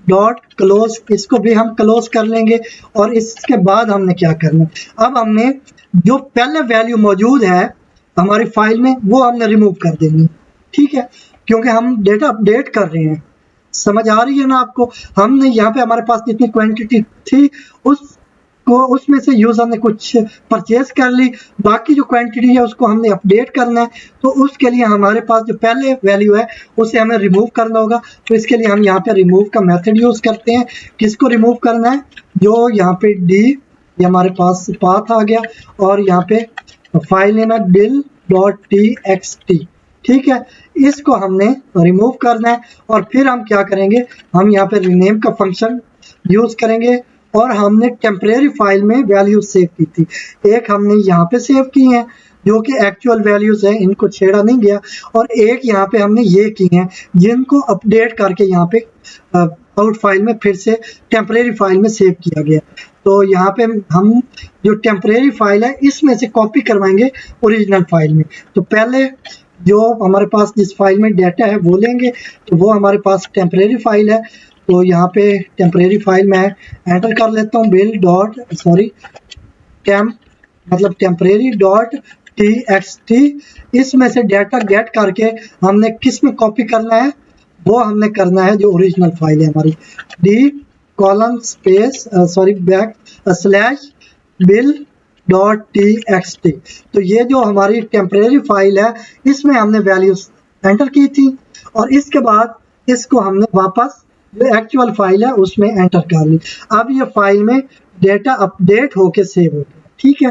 डॉट क्लोज, इसको भी हम क्लोज कर लेंगे। और इसके बाद हमने क्या करना, अब हमने जो पहले वैल्यू मौजूद है हमारी फाइल में वो हमने रिमूव कर देनी, ठीक है, क्योंकि हम डेटा अपडेट कर रहे हैं। समझ आ रही है ना आपको? हमने यहाँ पे हमारे पास जितनी क्वांटिटी थी उसमें से यूज़र ने कुछ परचेज कर ली, बाकी जो क्वांटिटी है उसको हमने अपडेट करना है। तो उसके लिए हमारे पास जो पहले वैल्यू है उसे हमें रिमूव करना होगा। तो इसके लिए हम यहाँ पे रिमूव का मेथड यूज़ करते हैं। किसको रिमूव करना है, जो यहाँ पे डी, ये हमारे पास पाथ आ गया और यहाँ पे फाइल नेम है bill.txt, ठीक है, इसको हमने रिमूव करना है। और फिर हम क्या करेंगे, हम यहाँ पे रीनेम का फंक्शन यूज़ करेंगे और हमने टेम्परेरी फाइल में वैल्यू सेव की थी, एक हमने यहाँ पे सेव की हैं जो कि एक्चुअल वैल्यूज़ हैं, इनको छेड़ा नहीं गया, और एक यहाँ पे हमने ये की हैं जिनको अपडेट करके यहाँ पे आउट फाइल में फिर से टेम्परेरी फाइल में सेव किया गया। तो यहाँ पे हम जो टेम्परेरी फाइल है इसमें से कॉपी करवाएंगे ओरिजिनल फाइल में। तो पहले जो हमारे पास जिस फाइल में डाटा है वो लेंगे, तो वो हमारे पास टेम्परेरी फाइल है। तो यहाँ पे टेम्परेरी फाइल में एंटर कर लेता हूँ bill.temporary.txt। इसमें से डाटा गेट करके हमने किस में कॉपी करना है, वो हमने करना है जो ओरिजिनल फाइल है हमारी, /bill.txt। तो ये जो हमारी टेम्परेरी फाइल है इसमें हमने वैल्यूज एंटर की थी और इसके बाद इसको हमने वापस जो एक्चुअल फाइल है उसमें एंटर कर ली। अब ये फाइल में डेटा अपडेट होके सेव हो गया, ठीक है।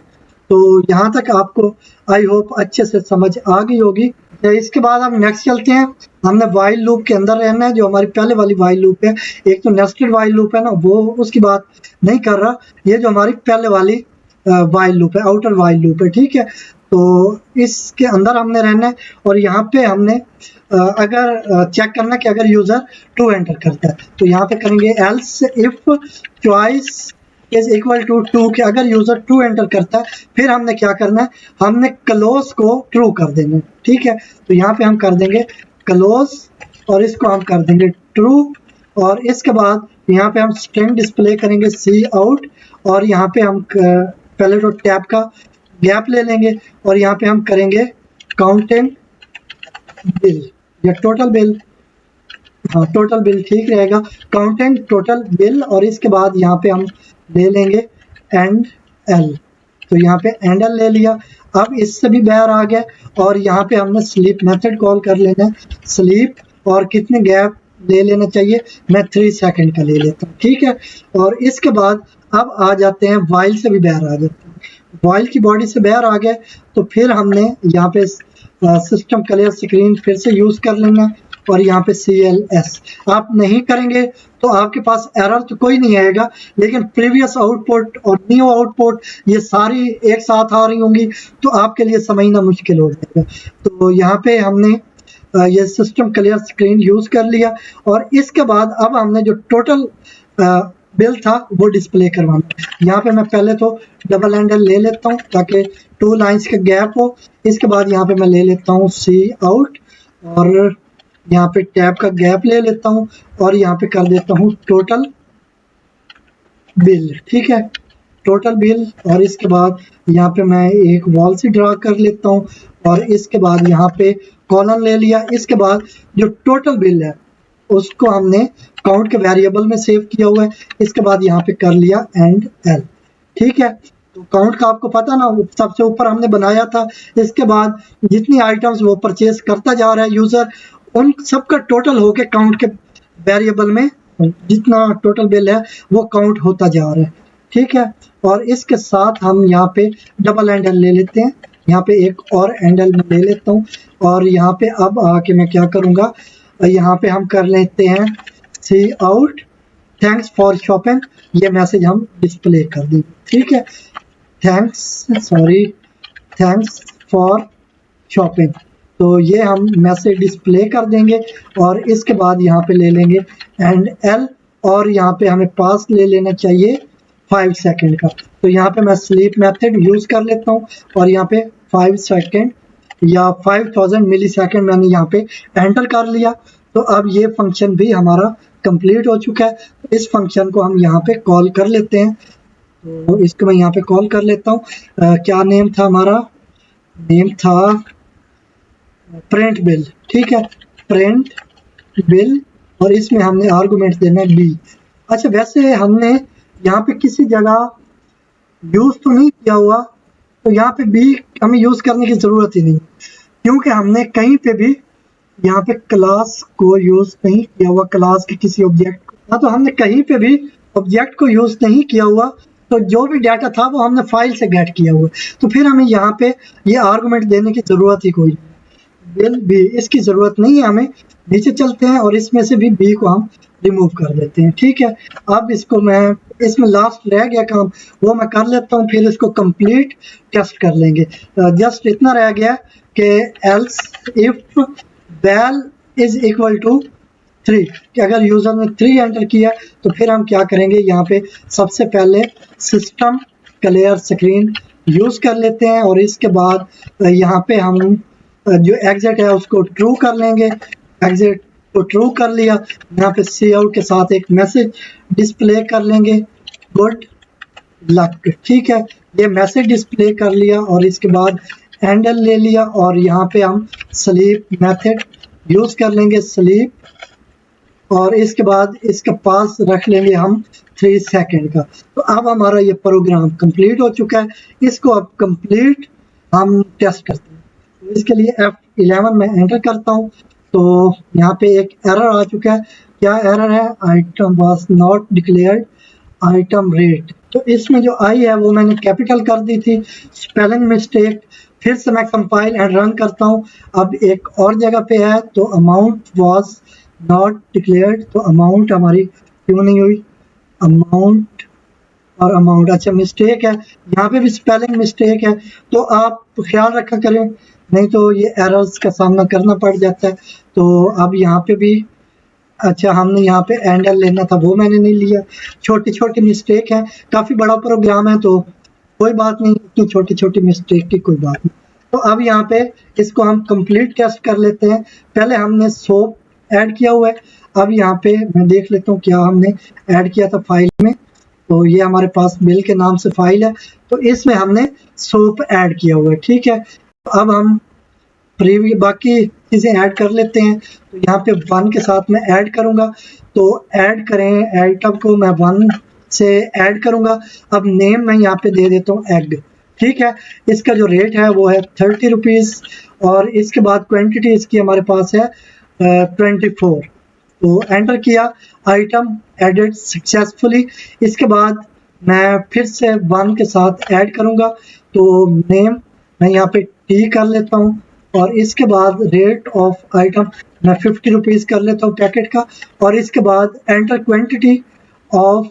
तो यहाँ तक आपको आई होप अच्छे से समझ आ गई होगी। इसके बाद हम नेक्स्ट चलते हैं। हमने वाइल लूप के अंदर रहना है, जो हमारी पहले वाली वाइल लूप है। एक तो नेस्टेड वाइल लूप है ना, वो उसकी बात नहीं कर रहा, ये जो हमारी पहले वाली वाइल लूप है, आउटर वाइल लूप है, ठीक है। तो इसके अंदर हमने रहना है और यहाँ पे हमने अगर चेक करना कि अगर यूज़र ट्रू एंटर करता है तो यहाँ पे करेंगे else if choice is equal to true, कि अगर यूज़र ट्रू एंटर करता है फिर हमने क्या करना है, हमने क्लोज को ट्रू कर देना, ठीक है। तो यहाँ पे हम कर देंगे क्लोज और इसको हम कर देंगे ट्रू। और इसके बाद यहाँ पे हम स्ट्रिंग डिस्प्ले करेंगे सी आउट और यहाँ पे हम पहले तो टैब का गैप ले लेंगे और यहाँ पे हम करेंगे काउंटिंग बिल या टोटल बिल, हाँ टोटल बिल ठीक रहेगा, काउंटिंग टोटल बिल। और इसके बाद यहाँ पे हम ले लेंगे एंड एल, तो यहाँ पे एंड एल ले लिया। अब इससे भी बाहर आ गया और यहाँ पे हमने स्लीप मेथड कॉल कर लेना है, स्लीप, और कितने गैप ले लेना चाहिए, मैं 3 सेकंड का ले लेता हूँ, ठीक है। और इसके बाद अब आ जाते हैं वाइल से भी बाहर आ जाते हैं, वाइल की बॉडी से बाहर आ गए तो फिर हमने यहाँ पे सिस्टम क्लियर स्क्रीन फिर से यूज़ कर लेना है और यहाँ पे CLS आप नहीं करेंगे तो आपके पास एरर तो कोई नहीं आएगा, लेकिन प्रीवियस आउटपुट और न्यू आउटपुट ये सारी एक साथ आ रही होंगी तो आपके लिए समझना मुश्किल हो जाएगा। तो यहाँ पे हमने ये सिस्टम क्लियर स्क्रीन यूज़ कर लिया और इसके बाद अब हमने जो टोटल बिल था वो डिस्प्ले करवाना। यहाँ पे मैं पहले तो डबल हैंडल ले लेता हूँ ताकि 2 लाइंस का गैप हो। इसके बाद यहाँ पे मैं ले लेता हूँ सी आउट और यहाँ पे टैब का गैप ले लेता हूँ और यहाँ पे कर देता हूँ टोटल बिल। ठीक है, टोटल बिल। और इसके बाद यहाँ पे मैं एक वॉल सी ड्रा कर लेता हूँ और इसके बाद यहाँ पे कॉलम ले लिया। इसके बाद जो टोटल बिल है उसको हमने काउंट के वेरिएबल में सेव किया हुआ है। इसके बाद यहाँ पे कर लिया एंड एल। ठीक है, तो काउंट का आपको पता ना सबसे ऊपर हमने बनाया था। इसके बाद जितनी आइटम्स वो परचेज करता जा रहा है यूजर, उन सबका टोटल होके काउंट के वेरिएबल में जितना टोटल बिल है वो काउंट होता जा रहा है। ठीक है, और इसके साथ हम यहाँ पे डबल हैंडल ले लेते हैं। यहाँ पे एक और हैंडल में ले लेता हूँ और यहाँ पे अब आके मैं क्या करूँगा, यहाँ पे हम कर लेते हैं सी आउट थैंक्स फॉर शॉपिंग। ये मैसेज हम डिस्प्ले कर देंगे। ठीक है, थैंक्स फॉर शॉपिंग, तो ये हम मैसेज डिस्प्ले कर देंगे। और इसके बाद यहाँ पे ले लेंगे एंड एल और यहाँ पे हमें पास ले लेना चाहिए 5 सेकंड का। तो यहाँ पे मैं स्लीप मेथड यूज़ कर लेता हूँ और यहाँ पे 5 सेकंड या 5000 मिली सेकेंड मैंने यहाँ पे एंटर कर लिया। तो अब ये फंक्शन भी हमारा कंप्लीट हो चुका है। इस फंक्शन को हम यहाँ पे कॉल कर लेते हैं। तो इसको मैं यहाँ पे कॉल कर लेता हूँ। क्या नेम था हमारा, नेम था प्रिंट बिल। ठीक है, प्रिंट बिल और इसमें हमने आर्गुमेंट देना है बी। अच्छा, वैसे हमने यहाँ पे किसी जगह यूज़ तो नहीं किया हुआ, तो यहाँ पे बी हमें यूज़ करने की ज़रूरत ही नहीं, क्योंकि हमने कहीं पे भी यहाँ पे क्लास को यूज़ नहीं किया हुआ, क्लास के किसी ऑब्जेक्ट को। हाँ, तो हमने कहीं पे भी ऑब्जेक्ट को यूज़ नहीं किया हुआ, तो जो भी डाटा था वो हमने फाइल से गेट किया हुआ, तो फिर हमें यहाँ पे ये आर्गुमेंट देने की ज़रूरत ही कोई नहीं। बिल बी इसकी ज़रूरत नहीं है हमें। नीचे चलते हैं और इसमें से भी बी को हम रिमूव कर देते हैं। ठीक है, अब इसको मैं इसमें लास्ट रह गया काम वो मैं कर लेता हूँ, फिर इसको कंप्लीट टेस्ट कर लेंगे। जस्ट इतना रह गया कि else if val is equal to 3, कि अगर यूज़र ने 3 एंटर किया तो फिर हम क्या करेंगे, यहाँ पे सबसे पहले सिस्टम क्लियर स्क्रीन यूज़ कर लेते हैं और इसके बाद यहाँ पे हम जो एग्जिट है उसको ट्रू कर लेंगे। एग्जिट को ट्रू कर लिया, यहाँ पे सी आउट के साथ एक मैसेज डिस्प्ले कर लेंगे, गुड लक। ठीक है, ये मैसेज डिस्प्ले कर लिया और इसके बाद हैंडल ले लिया और यहाँ पे हम स्लीप मेथड यूज़ कर लेंगे, स्लीप, और इसके बाद इसके पास रख लेंगे हम 3 सेकंड का। तो अब हमारा ये प्रोग्राम कंप्लीट हो चुका है। इसको अब कंप्लीट हम टेस्ट करते हैं। तो इसके लिए F11 में एंटर करता हूँ, तो यहाँ पे एक एरर आ चुका है। क्या एरर है, item was not declared item rate. तो इसमें जो आई है वो मैंने कैपिटल कर दी थी, स्पेलिंग मिस्टेक। फिर से मैं कंपाइल एंड रन करता हूँ। अब एक और जगह पे है, तो अमाउंट वाज नॉट डिक्लेयर्ड, तो अमाउंट हमारी क्यों नहीं हुई, अमाउंट और अमाउंट, अच्छा मिस्टेक है, यहाँ पे भी स्पेलिंग मिस्टेक है। तो आप ख्याल रखा करें, नहीं तो ये एरर्स का सामना करना पड़ जाता है। तो अब यहाँ पे भी, अच्छा हमने यहाँ पे हैंडल लेना था वो मैंने नहीं लिया। छोटी छोटी मिस्टेक है, काफ़ी बड़ा प्रोग्राम है तो कोई बात नहीं, इतनी छोटी छोटी मिस्टेक की कोई बात नहीं। तो अब यहाँ पे इसको हम कंप्लीट टेस्ट कर लेते हैं। पहले हमने सोप ऐड किया हुआ है, अब यहाँ पे मैं देख लेता हूँ क्या हमने ऐड किया था फाइल में। तो ये हमारे पास बिल के नाम से फाइल है, तो इसमें हमने सोप ऐड किया हुआ है। ठीक है, अब हम प्रीव्यू बाकी चीज़ें ऐड कर लेते हैं। तो यहाँ पे 1 के साथ मैं ऐड करूँगा, तो ऐड करें, आइटम को मैं 1 से ऐड करूँगा। अब नेम मैं यहाँ पे दे देता हूँ एग। ठीक है, इसका जो रेट है वो है 30 रुपीज़ और इसके बाद क्वांटिटी इसकी हमारे पास है 24। तो एंटर किया, आइटम एडेड सक्सेसफुली। इसके बाद मैं फिर से 1 के साथ ऐड करूँगा, तो नेम मैं यहाँ पे टी कर लेता हूँ और इसके बाद रेट ऑफ आइटम मैं 50 रुपीज़ कर लेता हूँ पैकेट का। और इसके बाद एंटर क्वांटिटी ऑफ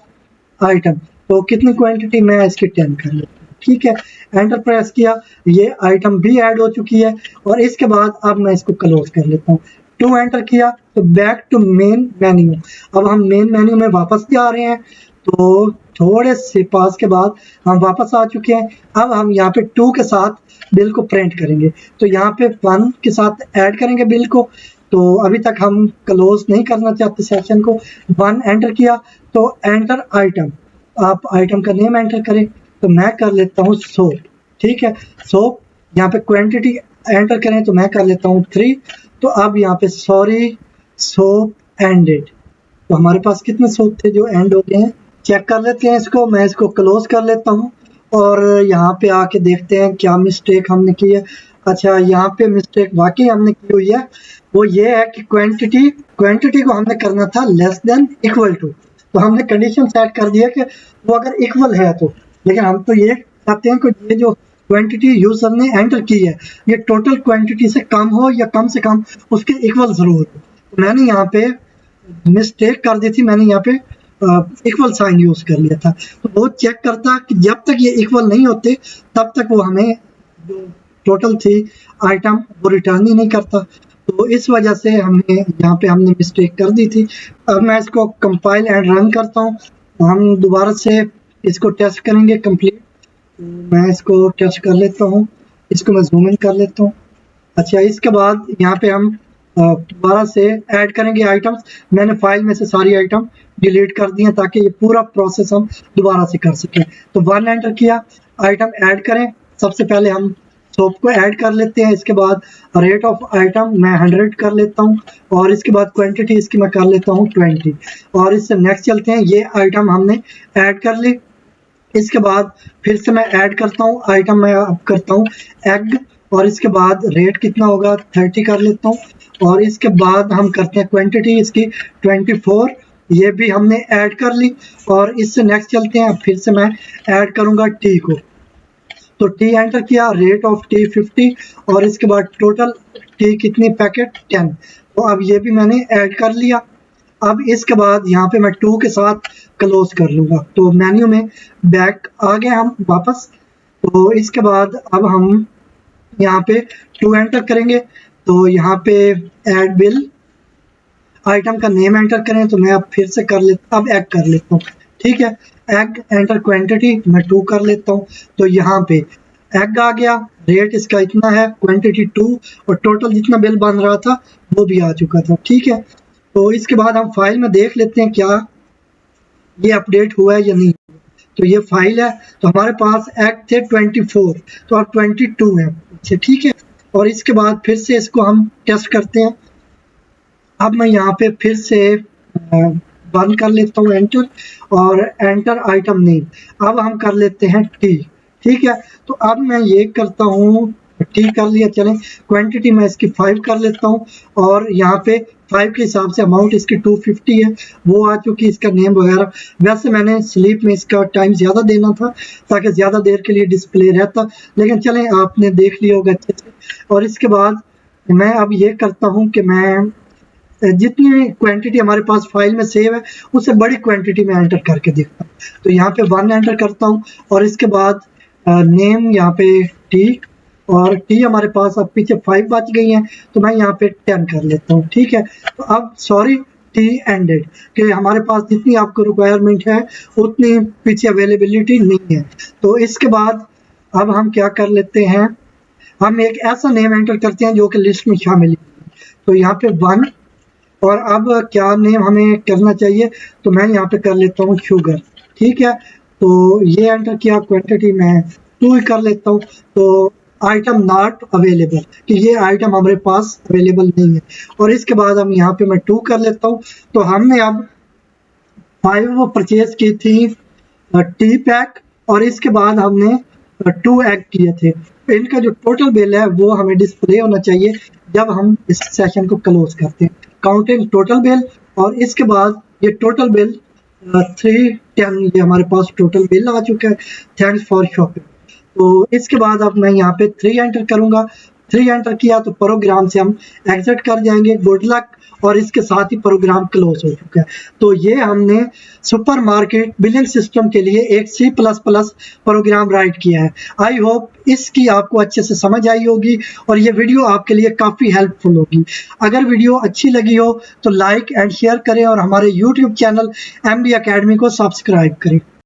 आइटम, तो कितनी क्वांटिटी, मैं इसकी 10 कर लेता हूँ। ठीक है, एंटर प्रेस किया, ये आइटम भी ऐड हो चुकी है। और इसके बाद अब मैं इसको क्लोज कर लेता हूँ। 2 एंटर किया, तो बैक टू मेन मेन्यू। अब हम मेन मेन्यू में वापस जा रहे हैं, तो थोड़े से पास के बाद हम वापस आ चुके हैं। अब हम यहाँ पे 2 के साथ बिल को प्रिंट करेंगे, तो यहाँ पे 1 के साथ ऐड करेंगे बिल को। तो अभी तक हम क्लोज नहीं करना चाहते सेशन को। 1 एंटर किया तो एंटर आइटम, आप आइटम का नेम एंटर करें, तो मैं कर लेता हूँ सोप। ठीक है, सोप। यहाँ पे क्वांटिटी एंटर करें तो मैं कर लेता हूँ 3। तो अब यहाँ पे सॉरी सोप एंडेड, तो हमारे पास कितने सोप थे जो एंड हो गए हैं, चेक कर लेते हैं इसको। मैं इसको क्लोज कर लेता हूँ और यहाँ पे आके देखते हैं क्या मिस्टेक हमने की है। अच्छा, यहाँ पे मिस्टेक वाकई हमने की हुई है, वो ये है कि क्वांटिटी को हमने करना था लेस देन इक्वल टू। तो हमने कंडीशन सेट कर दिया कि वो अगर इक्वल है तो, लेकिन हम तो ये चाहते हैं कि ये जो क्वांटिटी यूजर ने एंटर की है ये टोटल क्वांटिटी से कम हो या कम से कम उसके इक्वल जरूर हो। तो मैंने यहाँ पे मिस्टेक कर दी थी, मैंने यहाँ पे इक्वल साइन यूज कर लिया था। तो वो चेक करता कि जब तक ये इक्वल नहीं होते तब तक वो हमें जो टोटल थी आइटम वो रिटर्न ही नहीं करता। तो इस वजह से हमने यहाँ पे हमने मिस्टेक कर दी थी। अब मैं इसको कंपाइल एंड रन करता हूँ, हम दोबारा से इसको टेस्ट करेंगे कंप्लीट। तो मैं इसको टेस्ट कर लेता हूँ, इसको मैं जूम इन कर लेता हूँ। अच्छा, इसके बाद यहाँ पे हम दोबारा से ऐड करेंगे आइटम्स। मैंने फाइल में से सारी आइटम डिलीट कर दी हैं ताकि ये पूरा प्रोसेस हम दोबारा से कर सकें। तो 1 एंटर किया, आइटम ऐड करें। सबसे पहले हम सोप को ऐड कर लेते हैं, इसके बाद रेट ऑफ आइटम मैं 100 कर लेता हूँ और इसके बाद क्वांटिटी इसकी मैं कर लेता हूँ 20। और इससे नेक्स्ट चलते हैं, ये आइटम हमने ऐड कर ली। इसके बाद फिर से मैं ऐड करता हूँ आइटम, मैं अब करता हूँ एग और इसके बाद रेट कितना होगा 30 कर लेता हूँ। और इसके बाद हम करते हैं क्वांटिटी इसकी 24, ये भी हमने ऐड कर ली। और इससे नेक्स्ट चलते हैं, फिर से मैं ऐड करूँगा टी को। तो टी एंटर किया, रेट ऑफ टी 50 और इसके बाद टोटल टी कितनी पैकेट 10। तो अब ये भी मैंने ऐड कर लिया। अब इसके बाद यहाँ पे मैं 2 के साथ क्लोज कर लूँगा। तो मेन्यू में बैक आ गए हम वापस। तो इसके बाद अब हम यहाँ पे 2 एंटर करेंगे, तो यहाँ पे ऐड बिल, आइटम का नेम एंटर करें, तो मैं अब फिर से कर लेता, अब एग कर लेता हूँ। ठीक है, एग एंटर क्वांटिटी मैं 2 कर लेता हूँ। तो यहाँ पे एग आ गया, रेट इसका इतना है, क्वांटिटी 2 और टोटल जितना बिल बन रहा था वो भी आ चुका था। ठीक है, तो इसके बाद हम फाइल में देख लेते हैं क्या ये अपडेट हुआ है या नहीं। तो ये फाइल है, तो हमारे पास एग थे 24, तो अब 22 है। अच्छा, ठीक है, और इसके बाद फिर से इसको हम टेस्ट करते हैं। अब मैं यहाँ पे फिर से बंद कर लेता हूँ एंटर और एंटर आइटम नेम। अब हम कर लेते हैं टी। ठीक है, तो अब मैं ये करता हूँ, टी कर लिया, चलें क्वांटिटी मैं इसकी 5 कर लेता हूँ और यहाँ पे 5 के हिसाब से अमाउंट इसकी 250 है, वो आ चुकी, इसका नेम वगैरह। वैसे मैंने स्लीप में इसका टाइम ज़्यादा देना था ताकि ज़्यादा देर के लिए डिस्प्ले रहता, लेकिन चलें आपने देख लिया होगा अच्छे से। और इसके बाद मैं अब ये करता हूँ कि मैं जितनी क्वांटिटी हमारे पास फाइल में सेव है उससे बड़ी क्वांटिटी में एंटर करके देखता हूँ। तो यहाँ पे 1 एंटर करता हूँ और इसके बाद नेम यहाँ पे टी, और टी हमारे पास अब पीछे 5 बच गई हैं, तो मैं यहाँ पे 10 कर लेता हूँ। ठीक है, तो अब सॉरी टी एंडेड, कि हमारे पास जितनी आपको रिक्वायरमेंट है उतनी पीछे अवेलेबिलिटी नहीं है। तो इसके बाद अब हम क्या कर लेते हैं, हम एक ऐसा नेम एंटर करते हैं जो कि लिस्ट में शामिल है। तो यहाँ पे 1, और अब क्या नेम हमें करना चाहिए, तो मैं यहाँ पे कर लेता हूँ शुगर। ठीक है, तो ये एंटर किया, क्वांटिटी मैं 2 ही कर लेता हूँ। तो आइटम नॉट अवेलेबल, कि ये आइटम हमारे पास अवेलेबल नहीं है। और इसके बाद हम यहाँ पे मैं 2 कर लेता हूँ। तो हमने अब 5 वो परचेज की थी टी पैक, और इसके बाद हमने 2 एग किए थे। इनका जो टोटल बिल है वो हमें डिस्प्ले होना चाहिए जब हम इस सेशन को क्लोज करते हैं, काउंटिंग टोटल बिल। और इसके बाद ये टोटल बिल 310, ये हमारे पास टोटल बिल आ चुका है, थैंक्स फॉर शॉपिंग। तो इसके बाद अब मैं यहाँ पे 3 एंटर करूँगा। 3 एंटर किया तो प्रोग्राम से हम एग्जिट कर जाएंगे, गुड लक। और इसके साथ ही प्रोग्राम क्लोज हो चुका है। तो ये हमने सुपरमार्केट बिलिंग सिस्टम के लिए एक C++ प्रोग्राम राइट किया है। आई होप इसकी आपको अच्छे से समझ आई होगी और ये वीडियो आपके लिए काफ़ी हेल्पफुल होगी। अगर वीडियो अच्छी लगी हो तो लाइक एंड शेयर करें और हमारे YouTube चैनल MB Academy को सब्सक्राइब करें।